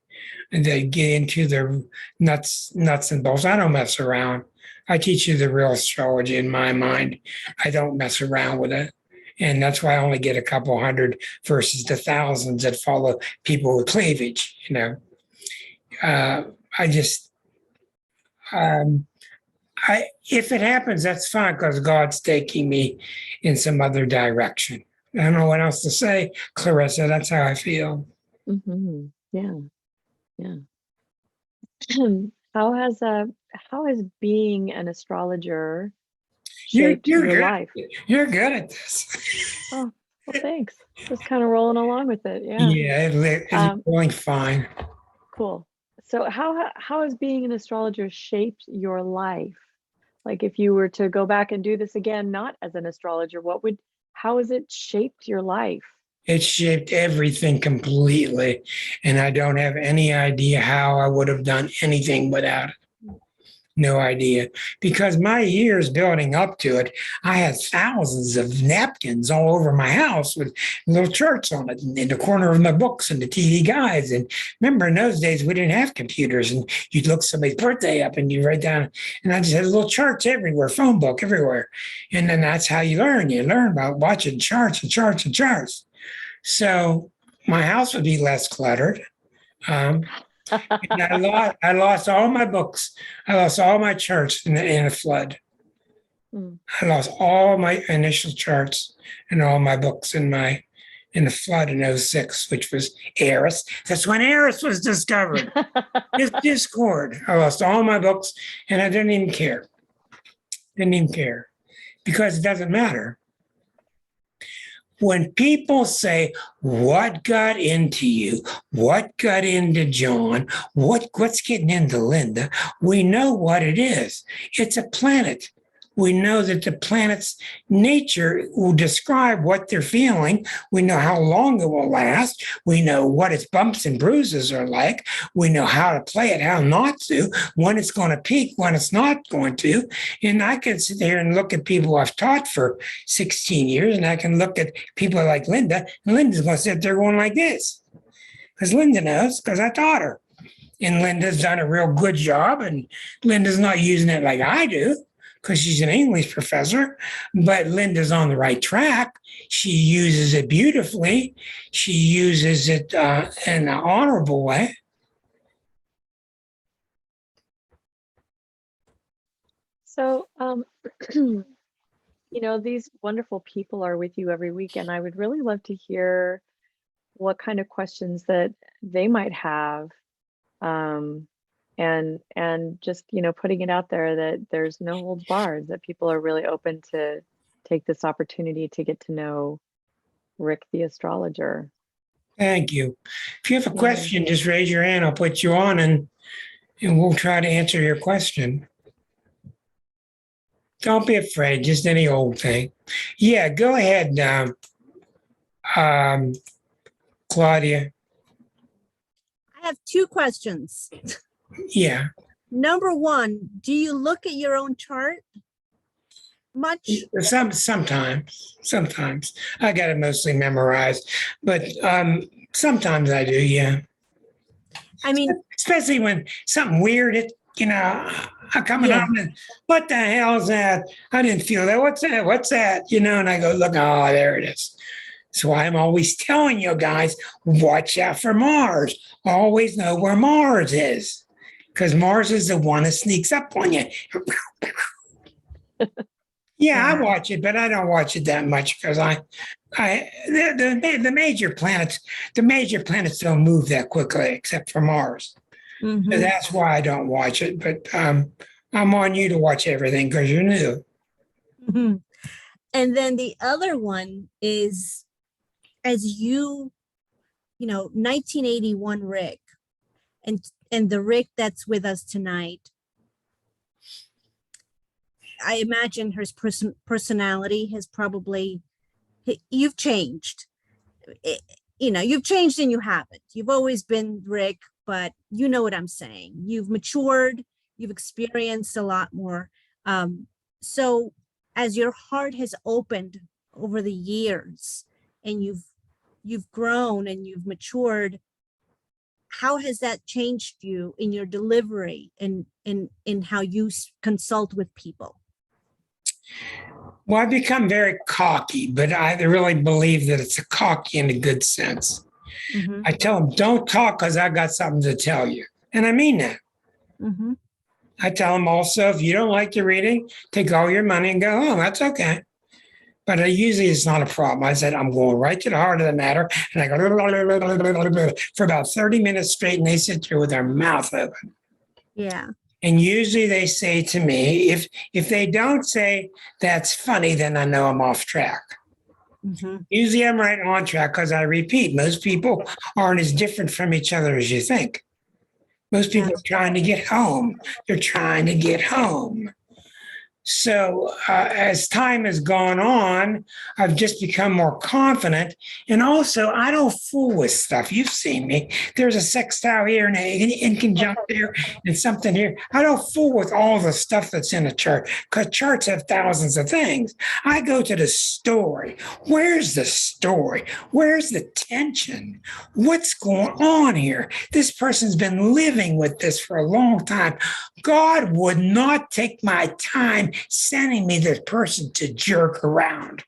and they get into the nuts and bolts. I don't mess around. I teach you the real astrology in my mind. I don't mess around with it. And that's why I only get a couple hundred versus the thousands that follow people with cleavage. If it happens, that's fine, because God's taking me in some other direction. I don't know what else to say, Clarissa. That's how I feel. Mm-hmm. Yeah. How has being an astrologer shaped your life? You're good at this. Oh, well, thanks. Just kind of rolling along with it. Yeah. Yeah, it's going fine. Cool. So how has being an astrologer shaped your life? Like, if you were to go back and do this again, not as an astrologer, how has it shaped your life? It shaped everything completely. And I don't have any idea how I would have done anything without it. No idea. Because my years building up to it, I had thousands of napkins all over my house with little charts on it in the corner of my books and the TV guides. And remember, in those days, we didn't have computers, and you'd look somebody's birthday up and you write down, and I just had little charts everywhere, phone book everywhere. And then that's how you learn. You learn about watching charts and charts and charts. So my house would be less cluttered. And I lost all my books. I lost all my charts in a flood. I lost all my initial charts and all my books in the flood in 2006, which was Eris. That's when Eris was discovered. This Discord. I lost all my books, and I didn't even care. Because it doesn't matter. When people say, what got into you? What got into John? What's getting into Linda? We know what it is. It's a planet. We know that the planet's nature will describe what they're feeling. We know how long it will last. We know what its bumps and bruises are like. We know how to play it, how not to, when it's going to peak, when it's not going to. And I can sit there and look at people I've taught for 16 years, and I can look at people like Linda, and Linda's going to sit there going like this. Because Linda knows, because I taught her. And Linda's done a real good job, and Linda's not using it like I do, because she's an English professor, but Linda's on the right track. She uses it beautifully. She uses it in an honorable way. So, these wonderful people are with you every week, and I would really love to hear what kind of questions that they might have. And just, putting it out there that there's no holds barred, that people are really open to take this opportunity to get to know Rick the astrologer. Thank you. If you have a question, just raise your hand. I'll put you on, and we'll try to answer your question. Don't be afraid, just any old thing. Yeah, go ahead, Claudia. I have two questions. Yeah. Number one, do you look at your own chart much? Sometimes. I got it mostly memorized, but sometimes I do, yeah. I mean, especially when something weird, I'm coming on and what the hell is that? I didn't feel that. What's that? What's that? And I go, look, oh, there it is. So I'm always telling you guys, watch out for Mars. Always know where Mars is, because Mars is the one that sneaks up on you. Yeah, I watch it, but I don't watch it that much because the major planets don't move that quickly except for Mars. mhm. So that's why I don't watch it. But I'm on you to watch everything because you're new. Mhm. And then the other one is, as 1981 Rick, and the Rick that's with us tonight, I imagine his personality has probably, you've changed. You've changed and you haven't. You've always been Rick, but you know what I'm saying. You've matured, you've experienced a lot more. So as your heart has opened over the years and you've grown and you've matured, how has that changed you in your delivery and in how you consult with people? Well, I've become very cocky, but I really believe that it's a cocky in a good sense. Mm-hmm. I tell them, don't talk because I got something to tell you. And I mean that. Mm-hmm. I tell them also, if you don't like the reading, take all your money and go home. That's okay. But usually it's not a problem. I said, I'm going right to the heart of the matter. And I go for about 30 minutes straight, and they sit there with their mouth open. Yeah. And usually they say to me, if they don't say that's funny, then I know I'm off track. Mm-hmm. Usually I'm right on track because I repeat, most people aren't as different from each other as you think. Most people are trying to get home. They're trying to get home. So as time has gone on, I've just become more confident. And also, I don't fool with stuff. You've seen me. There's a sextile here and in conjunct there and something here. I don't fool with all the stuff that's in a chart because charts have thousands of things. I go to the story. Where's the story? Where's the tension? What's going on here? This person's been living with this for a long time. God would not take my time sending me this person to jerk around.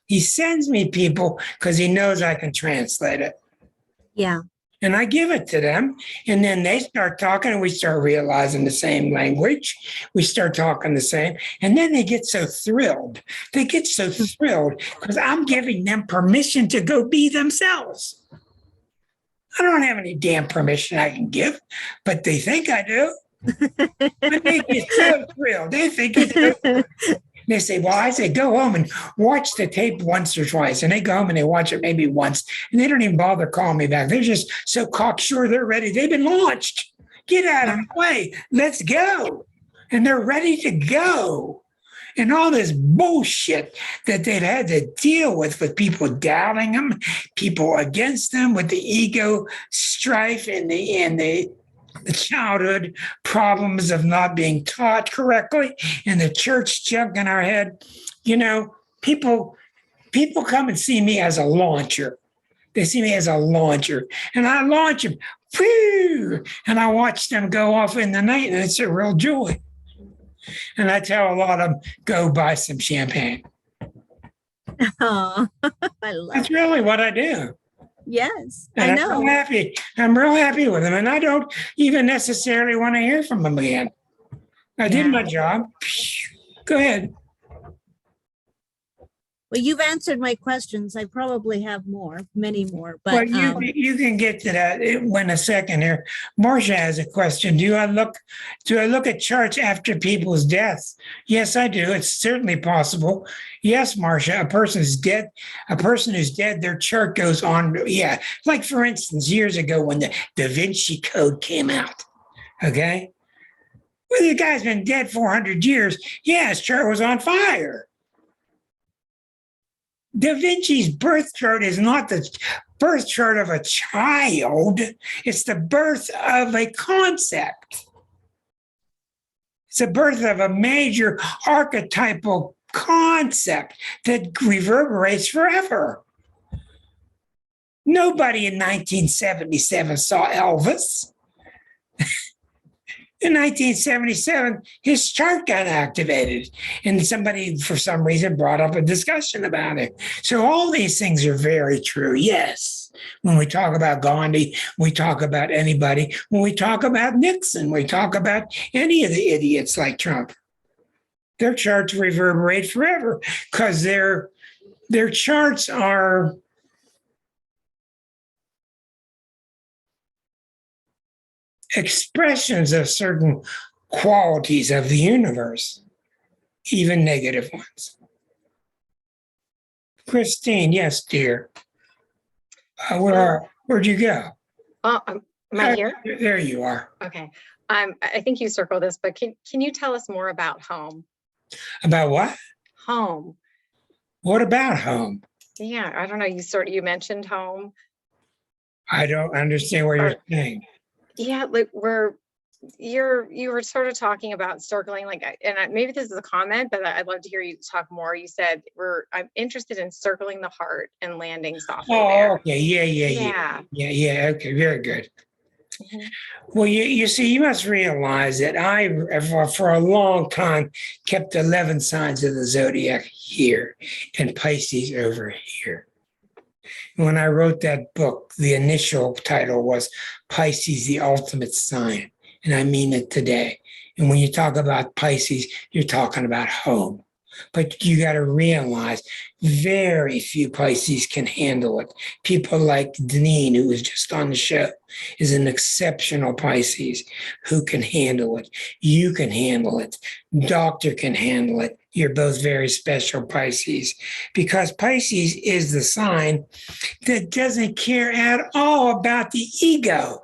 He sends me people because he knows I can translate it. Yeah. And I give it to them. And then they start talking and we start realizing the same language. We start talking the same. And then they get so thrilled. They get so thrilled because I'm giving them permission to go be themselves. I don't have any damn permission I can give, but they think I do. But they get so thrilled. They think it's so They say, well, I say, go home and watch the tape once or twice. And they go home and they watch it maybe once. And they don't even bother calling me back. They're just so cocksure they're ready. They've been launched. Get out of the way. Let's go. And they're ready to go. And all this bullshit that they've had to deal with people doubting them, people against them, with the ego strife and the childhood problems of not being taught correctly, and the church junk in our head. You know, people come and see me as a launcher. They see me as a launcher, and I launch them, whew, and I watch them go off in the night, and it's a real joy. And I tell a lot of them, go buy some champagne. Oh, I love That's it. really what I do. Yes, And I I'm real know. happy. I'm real happy with them. And I don't even necessarily want to hear from them again. I did Yeah. my job. Go ahead. Well, you've answered my questions. I probably have more, many more, Well, but you can get to that in a second here. Marcia has a question. Do I look at charts after people's deaths? Yes, I do. It's certainly possible. Yes, Marcia, a person who's dead, their chart goes on. Yeah. Like for instance, years ago when the Da Vinci Code came out. Okay. Well, the guy's been dead 400 years. Yeah, his chart was on fire. Da Vinci's birth chart is not the birth chart of a child. It's the birth of a concept. It's the birth of a major archetypal concept that reverberates forever. Nobody in 1977 saw Elvis. In 1977, his chart got activated, and somebody, for some reason, brought up a discussion about it. So all these things are very true. Yes, when we talk about Gandhi, we talk about anybody. When we talk about Nixon, we talk about any of the idiots like Trump. Their charts reverberate forever because their charts are expressions of certain qualities of the universe, even negative ones. Christine, yes, dear. Where'd you go? Oh, am I here? There you are. Okay. I think you circled this, but can you tell us more about home? About what? Home. What about home? Yeah, I don't know. You mentioned home. I don't understand what you're saying. Yeah, like you were sort of talking about circling, like, maybe this is a comment, but I'd love to hear you talk more. You said I'm interested in circling the heart and landing softly there. Oh, okay. Yeah. Okay, very good. Mhm. Well, you see, you must realize that I, for a long time, kept 11 signs of the zodiac here and Pisces over here. When I wrote that book, the initial title was Pisces, the Ultimate Sign. And I mean it today. And when you talk about Pisces, you're talking about home. But you got to realize very few Pisces can handle it. People like Deneen, who was just on the show, is an exceptional Pisces who can handle it. You can handle it. Doctor can handle it. You're both very special Pisces, because Pisces is the sign that doesn't care at all about the ego.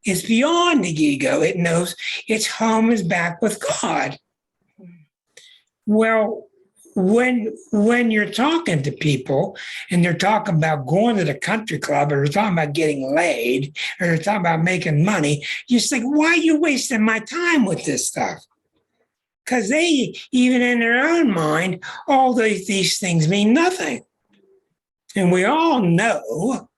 It's beyond the ego. It knows its home is back with God. Well, when you're talking to people and they're talking about going to the country club, or they're talking about getting laid, or they're talking about making money, you just think, why are you wasting my time with this stuff? Because they, even in their own mind, all these things mean nothing. And we all know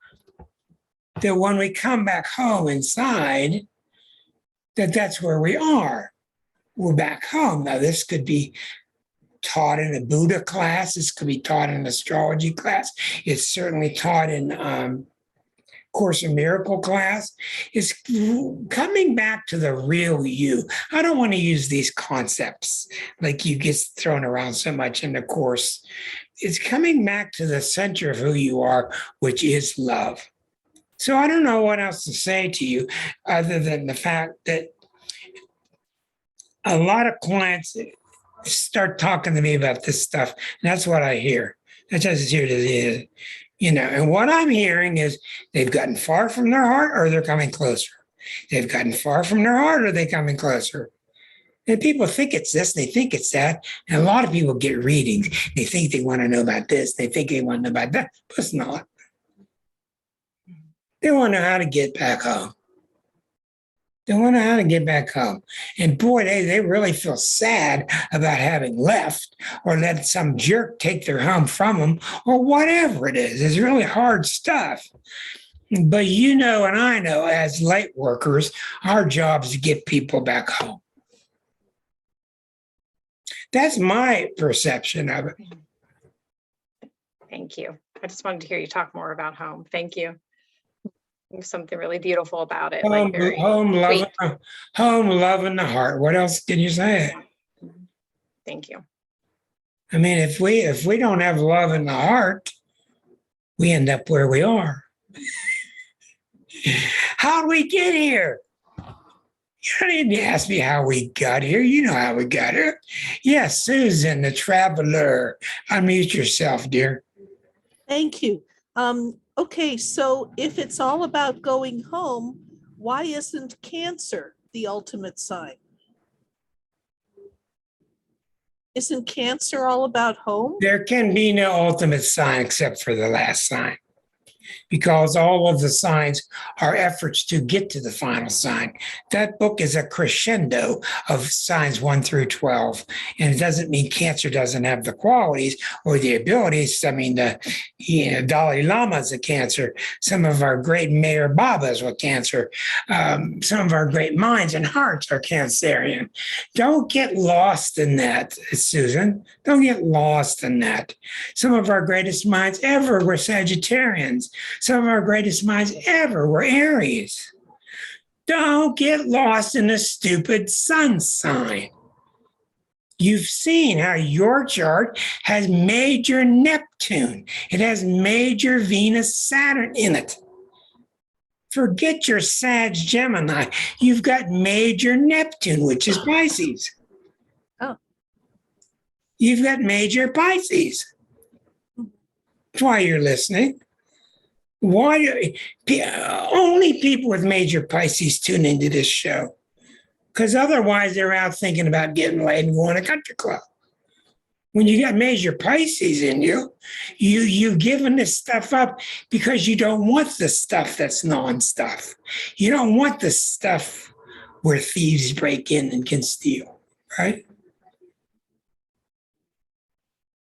that when we come back home inside, that's where we are. We're back home. Now, this could be taught in a Buddha class. This could be taught in an astrology class. It's certainly taught in Course in Miracle class. It's coming back to the real you. I don't want to use these concepts like you get thrown around so much in the course. It's coming back to the center of who you are, which is love. So I don't know what else to say to you other than the fact that a lot of clients start talking to me about this stuff. And that's what I hear. I just hear the, and what I'm hearing is they've gotten far from their heart or they're coming closer. They've gotten far from their heart or they're coming closer. And people think it's this, they think it's that. And a lot of people get readings. They think they want to know about this. They think they want to know about that. But it's not. They want to know how to get back home. They want to know how to get back home. And boy, they really feel sad about having left or let some jerk take their home from them or whatever it is. It's really hard stuff. But and I know as light workers, our job is to get people back home. That's my perception of it. Thank you. I just wanted to hear you talk more about home. Thank you. There's something really beautiful about it. Home, love, and the heart. What else can you say? Yeah. Thank you. I mean, if we don't have love in the heart, we end up where we are. How'd we get here? You don't need to ask me how we got here. You know how we got here. Yes, Susan, the traveler. Unmute yourself, dear. Thank you. Okay, so if it's all about going home, why isn't Cancer the ultimate sign? Isn't Cancer all about home? There can be no ultimate sign except for the last sign, because all of the signs are efforts to get to the final sign. That book is a crescendo of signs 1 through 12. And it doesn't mean Cancer doesn't have the qualities or the abilities. I mean, Dalai Lama's a Cancer. Some of our great Mayor Babas were Cancer. Some of our great minds and hearts are Cancerian. Don't get lost in that, Susan. Don't get lost in that. Some of our greatest minds ever were Sagittarians. Some of our greatest minds ever were Aries. Don't get lost in a stupid sun sign. You've seen how your chart has major Neptune. It has major Venus, Saturn in it. Forget your Sag Gemini. You've got major Neptune, which is Pisces. Oh. You've got major Pisces. That's why you're listening. Why only people with major Pisces tune into this show? Because otherwise they're out thinking about getting laid and going to country club. When you got major Pisces in you, you've given this stuff up because you don't want the stuff that's non-stuff. You don't want the stuff where thieves break in and can steal, right?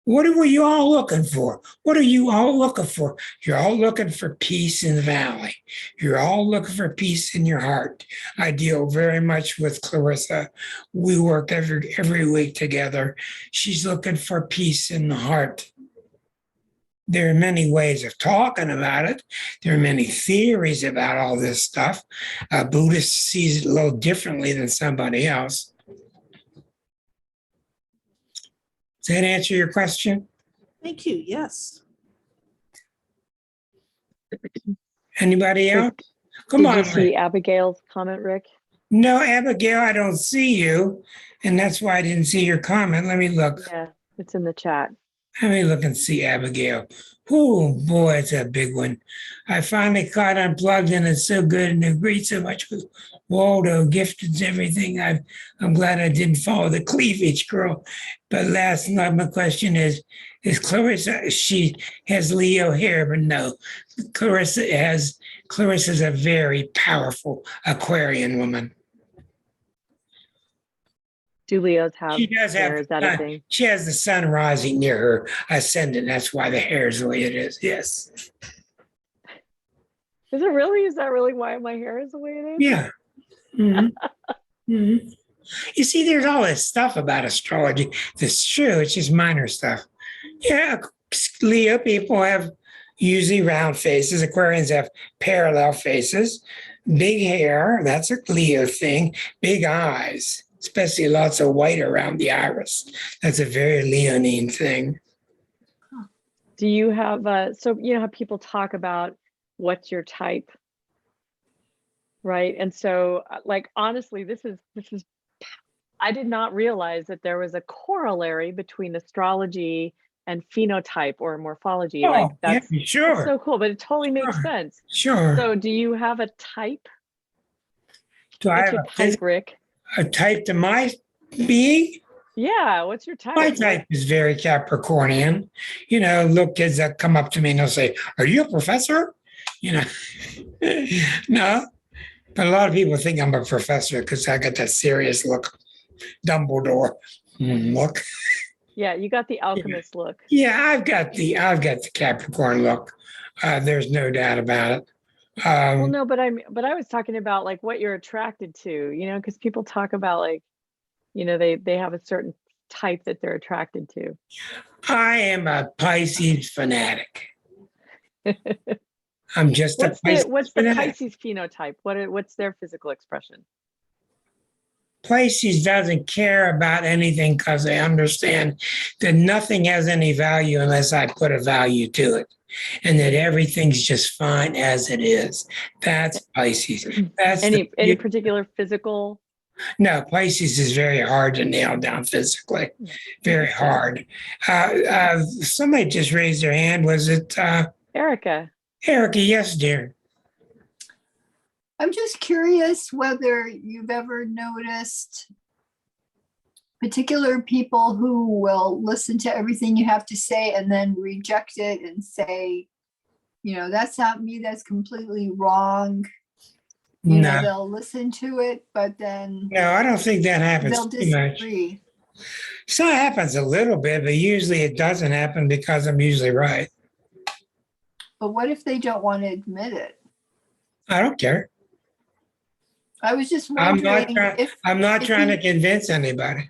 What are you all looking for? What are you all looking for? You're all looking for peace in the valley. You're all looking for peace in your heart. I deal very much with Clarissa. We work every week together. She's looking for peace in the heart. There are many ways of talking about it. There are many theories about all this stuff. A Buddhist sees it a little differently than somebody else. Does that answer your question? Thank you, yes. Anybody else? Come Did on, you see Rick. Abigail's comment, Rick? No, Abigail, I don't see you. And that's why I didn't see your comment. Let me look. Yeah, it's in the chat. Let me look and see Abigail. Oh, boy, it's a big one. I finally caught Unplugged, and it's so good and agreed so much with Waldo, gifted everything. I'm glad I didn't follow the cleavage girl. But last night, my question is Clarissa, she has Leo hair, but no. Clarissa's a very powerful Aquarian woman. Do Leos have She does hair? have, Is that a thing? she has the sun rising near her ascendant. That's why the hair is the way it is. Yes. Is it really? Is that really why my hair is the way it is? Yeah. Mhm. Mhm. You see, there's all this stuff about astrology that's true. It's just minor stuff. Yeah, Leo people have usually round faces. Aquarians have parallel faces. Big hair, that's a Leo thing. Big eyes, especially lots of white around the iris. That's a very Leonine thing. Do you have so you know how people talk about what's your type, right? And so like honestly, this is I did not realize that there was a corollary between astrology and phenotype or morphology. Like Oh, yeah, that's sure, so cool, but it totally makes Sure. sense. sure. So do you have a type? Do I What's have your type, Rick? a type to my being? Yeah, what's your type? My type is very Capricornian. Look, kids that come up to me and they'll say, "Are you a professor?" You know, no. But a lot of people think I'm a professor because I got that serious look, Dumbledore look. Yeah, you got the alchemist look. Yeah, I've got the Capricorn look. There's no doubt about it. Well, no, but I was talking about like what you're attracted to, because people talk about like, they have a certain type that they're attracted to. I am a Pisces fanatic. I'm just a Pisces What's the fanatic. Pisces phenotype? What's their physical expression? Pisces doesn't care about anything because they understand that nothing has any value unless I put a value to it, and that everything's just fine as it is. That's Pisces. That's Any particular physical? No, Pisces is very hard to nail down physically. Very hard. Somebody just raised their hand. Was it Erica? Erica? Yes, dear. I'm just curious whether you've ever noticed particular people who will listen to everything you have to say and then reject it and say, that's not me, that's completely wrong. No, They'll listen to it, but then no, I don't think that happens they'll too much. disagree. So it happens a little bit, but usually it doesn't happen because I'm usually right. But what if they don't want to admit it? I don't care. I was just I'm wondering not if I'm not if trying you- to convince anybody.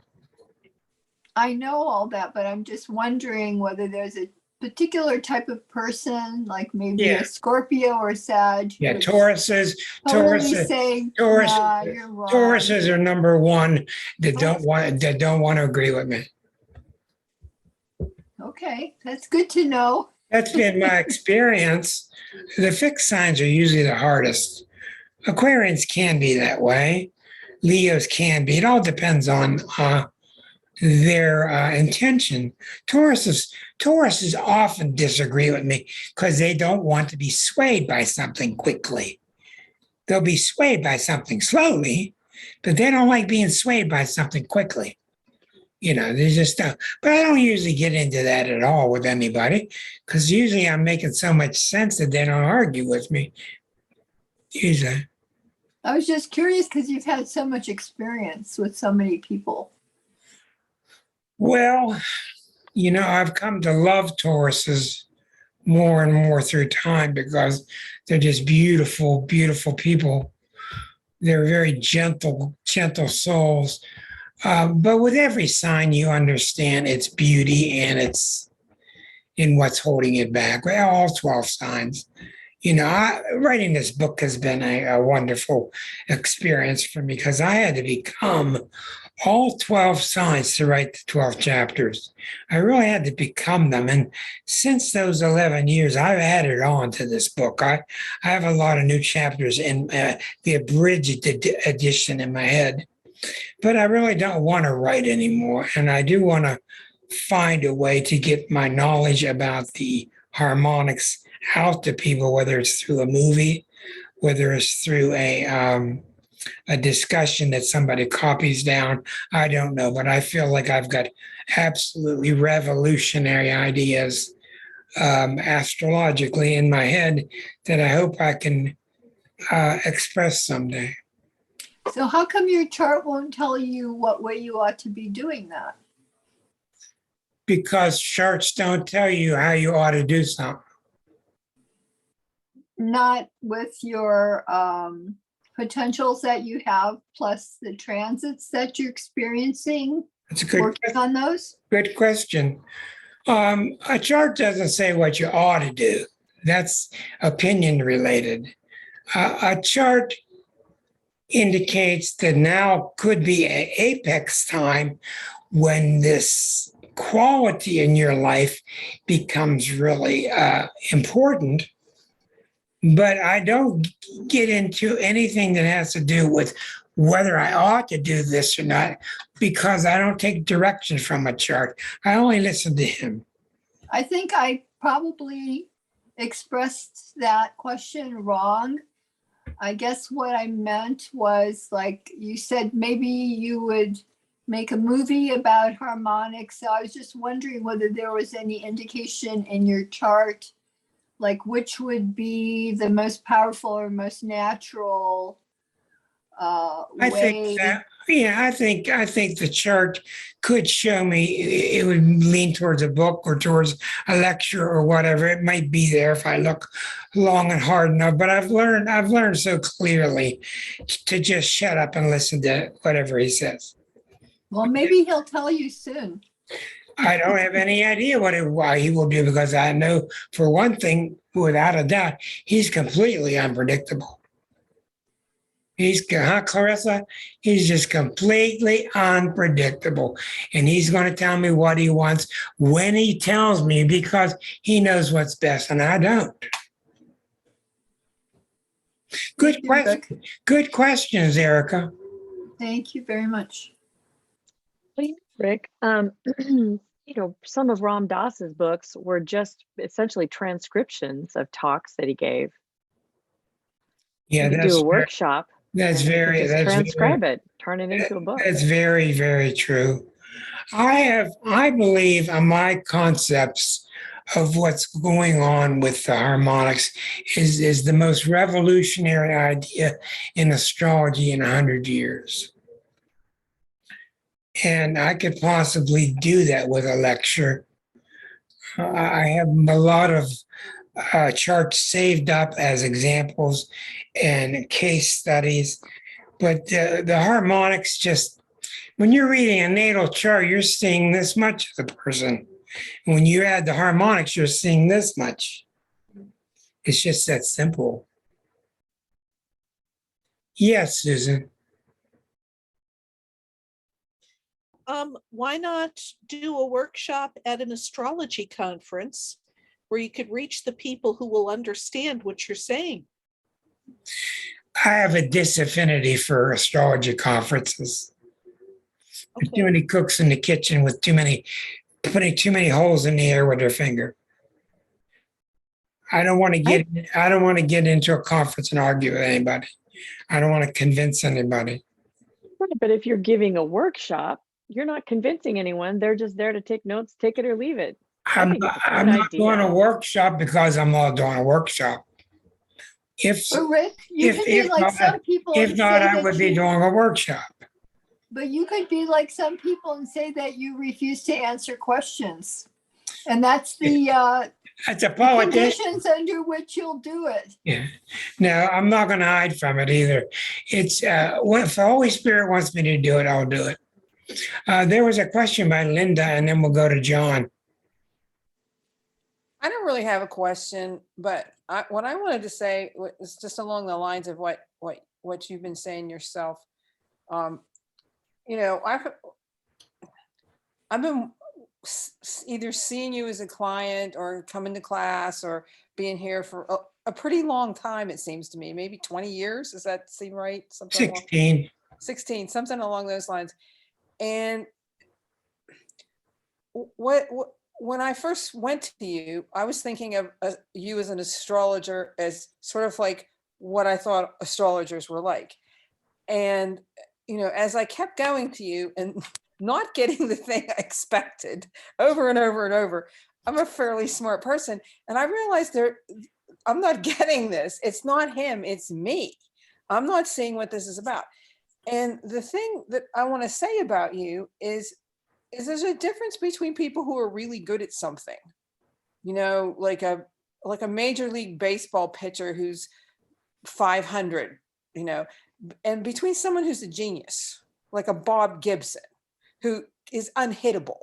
I know all that, but I'm just wondering whether there's a particular type of person, like maybe Yeah. a Scorpio or Sag. Yeah, who's Tauruses, totally Tauruses, saying, Taurus- nah, you're wrong. Tauruses are number one that don't want to agree with me. Okay, that's good to know. That's been my experience. The fixed signs are usually the hardest. Aquarians can be that way. Leos can be. It all depends on their intention. Tauruses often disagree with me because they don't want to be swayed by something quickly. They'll be swayed by something slowly, but they don't like being swayed by something quickly. They just don't. But I don't usually get into that at all with anybody because usually I'm making so much sense that they don't argue with me. Usually. I was just curious because you've had so much experience with so many people. Well, I've come to love Tauruses more and more through time because they're just beautiful, beautiful people. They're very gentle souls. But with every sign, you understand its beauty and it's in what's holding it back. Well, all 12 signs. Writing this book has been a wonderful experience for me because I had to become all 12 signs to write the 12 chapters. I really had to become them. And since those 11 years, I've added on to this book. I have a lot of new chapters in the abridged edition in my head. But I really don't want to write anymore. And I do want to find a way to get my knowledge about the harmonics out to people, whether it's through a movie, whether it's through a discussion that somebody copies down. I don't know, but I feel like I've got absolutely revolutionary ideas astrologically in my head that I hope I can express someday. So how come your chart won't tell you what way you ought to be doing that? Because charts don't tell you how you ought to do something. Not with your potentials that you have, plus the transits that you're experiencing, That's a good working on those? Good question. A chart doesn't say what you ought to do. That's opinion related. A chart indicates that now could be an apex time when this quality in your life becomes really important. But I don't get into anything that has to do with whether I ought to do this or not because I don't take direction from a chart. I only listen to him. I think I probably expressed that question wrong. I guess what I meant was, like you said, maybe you would make a movie about harmonics. So I was just wondering whether there was any indication in your chart, like which would be the most powerful or most natural I think way. that, yeah, I think the chart could show me it would lean towards a book or towards a lecture or whatever. It might be there if I look long and hard enough. But I've learned so clearly to just shut up and listen to whatever he says. Well, maybe he'll tell you soon. I don't have any idea why he will do, because I know for one thing, without a doubt, he's completely unpredictable. Clarissa? He's just completely unpredictable. And he's going to tell me what he wants when he tells me, because he knows what's best and I don't. Good Thank you, question. Rick. Good questions, Erica. Thank you very much. Rick, you know, some of Ram Dass's books were just essentially transcriptions of talks that he gave. Yeah, You could do a workshop. That's and you could very, just that's transcribe very, it, turn it into a book. that's very, very true. I believe my concepts of what's going on with the harmonics is the most revolutionary idea in astrology in 100 years. And I could possibly do that with a lecture. I have a lot of charts saved up as examples and case studies, but the harmonics just, when you're reading a natal chart, you're seeing this much of the person. When you add the harmonics, you're seeing this much. It's just that simple. Yes, Susan. Why not do a workshop at an astrology conference where you could reach the people who will understand what you're saying? I have a disaffinity for astrology conferences. Okay. Too many cooks in the kitchen with putting too many holes in the air with their finger. I don't want to get into a conference and argue with anybody. I don't want to convince anybody. Right, but if you're giving a workshop, you're not convincing anyone. They're just there to take notes, take it or leave it. I think it's a I'm fine not doing a idea. workshop because I'm not doing a workshop. But Rick, you could be like some people If and not, say I that would be doing a workshop. but you could be like some people and say that you refuse to answer questions. And that's the That's a politician. conditions under which you'll do it. Yeah. No, I'm not going to hide from it either. It's if the Holy Spirit wants me to do it, I'll do it. There was a question by Linda, and then we'll go to John. I don't really have a question, but what I wanted to say was just along the lines of what you've been saying yourself. You know, I've been either seeing you as a client or coming to class or being here for a pretty long time, it seems to me, maybe 20 years. Does that seem right? Something 16. 16, something along those lines. And when I first went to you, I was thinking of you as an astrologer as sort of like what I thought astrologers were like. And, you know, as I kept going to you and not getting the thing I expected over and over and over, I'm a fairly smart person. And I realized I'm not getting this. It's not him, it's me. I'm not seeing what this is about. And the thing that I want to say about you is there's a difference between people who are really good at something, you know, like a major league baseball pitcher who's 500, you know, and between someone who's a genius, like a Bob Gibson, who is unhittable,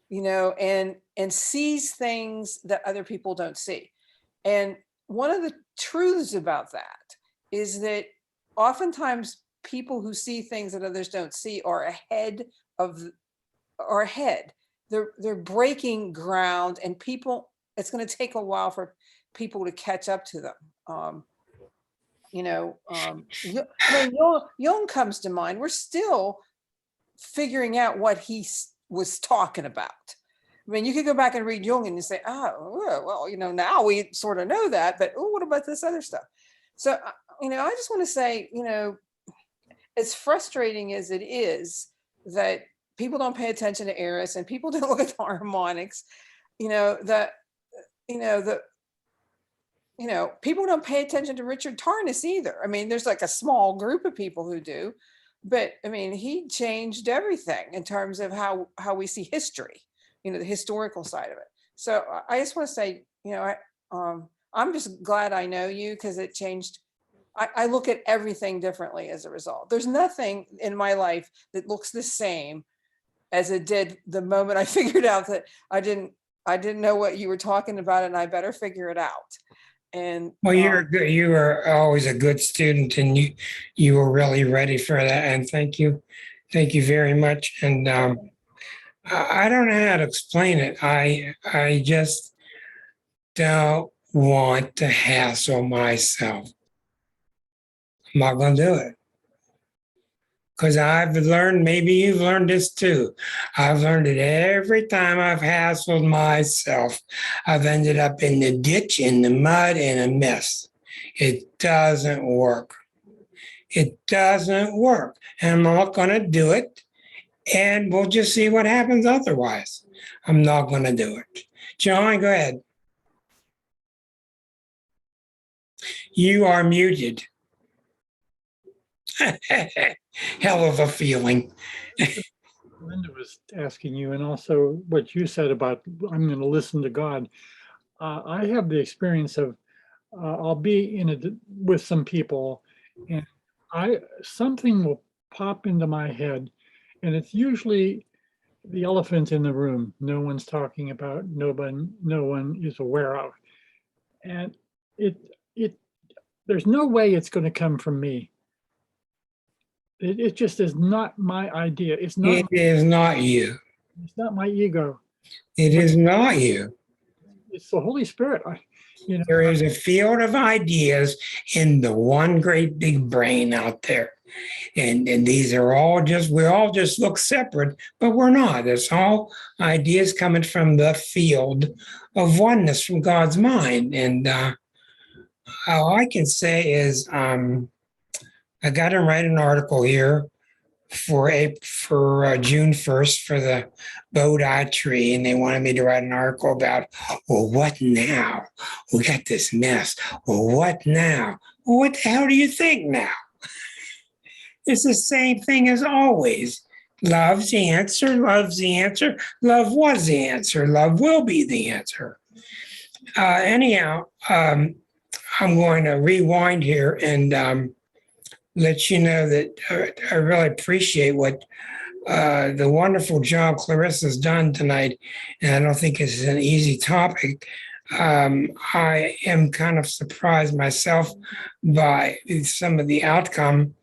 you know, and sees things that other people don't see. And one of the truths about that is that oftentimes people who see things that others don't see are ahead. They're breaking ground, and people, it's going to take a while for people to catch up to them. I mean, Jung comes to mind. We're still figuring out what he was talking about. I mean, you could go back and read Jung and you say, oh, well, now we sort of know that, but what about this other stuff? So, I just want to say, as frustrating as it is that people don't pay attention to Eris and people don't look at the harmonics, people don't pay attention to Richard Tarnas either. I mean, there's like a small group of people who do, but I mean, he changed everything in terms of how we see history, the historical side of it. So I just want to say, I'm just glad I know you because it changed. I look at everything differently as a result. There's nothing in my life that looks the same as it did the moment I figured out that I didn't know what you were talking about and I better figure it out. And Well, you were always a good student, and you were really ready for that. And thank you very much. And I don't know how to explain it. I just don't want to hassle myself. I'm not going to do it. Because I've learned, maybe you've learned this too. I've learned that every time I've hassled myself, I've ended up in the ditch, in the mud, in a mess. It doesn't work. It doesn't work. And I'm not going to do it. And we'll just see what happens otherwise. I'm not going to do it. John, go ahead. You are muted. Hell of a feeling. Linda was asking you, and also what you said about I'm going to listen to God. I have the experience of I'll be with some people, and something will pop into my head, and it's usually the elephant in the room. No one's talking about. No one is aware of, and there's no way it's going to come from me. It just is not my idea. It's not. It is not you. It's not my ego. It is not you. It's the Holy Spirit. There is a field of ideas in the one great big brain out there. And these are all we all just look separate, but we're not. It's all ideas coming from the field of oneness from God's mind. And all I can say is I got to write an article here for June 1st for the Bodhi tree, and they wanted me to write an article about, well, what now? We got this mess. Well, what now? Well, what the hell do you think now? It's the same thing as always. Love's the answer. Love's the answer. Love was the answer. Love will be the answer. Anyhow, I'm going to rewind here and let you know that I really appreciate what the wonderful job Clarissa's done tonight. And I don't think it's an easy topic. I am kind of surprised myself by some of the outcome.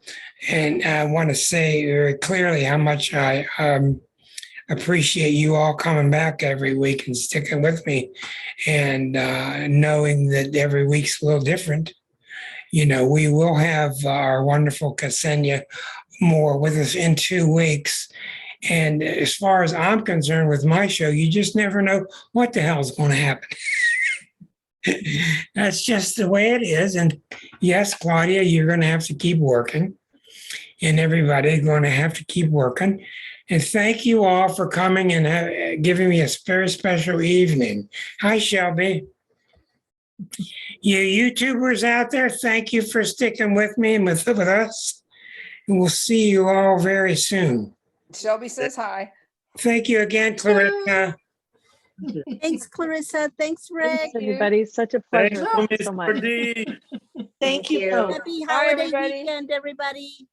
And I want to say very clearly how much I appreciate you all coming back every week and sticking with me and knowing that every week's a little different. We will have our wonderful Ksenia Moore with us in 2 weeks. And as far as I'm concerned with my show, you just never know what the hell's going to happen. That's just the way it is. And yes, Claudia, you're going to have to keep working. And everybody's going to have to keep working. And thank you all for coming and giving me a very special evening. Hi, Shelby. You YouTubers out there, thank you for sticking with me and with us. And we'll see you all very soon. Shelby says hi. Thank you again, Clarissa. Thanks, Clarissa. Thanks, Rick. Thanks, everybody. Such a pleasure. Thank you so much. Thank you. you. both. Happy Bye, holiday everybody. weekend, everybody.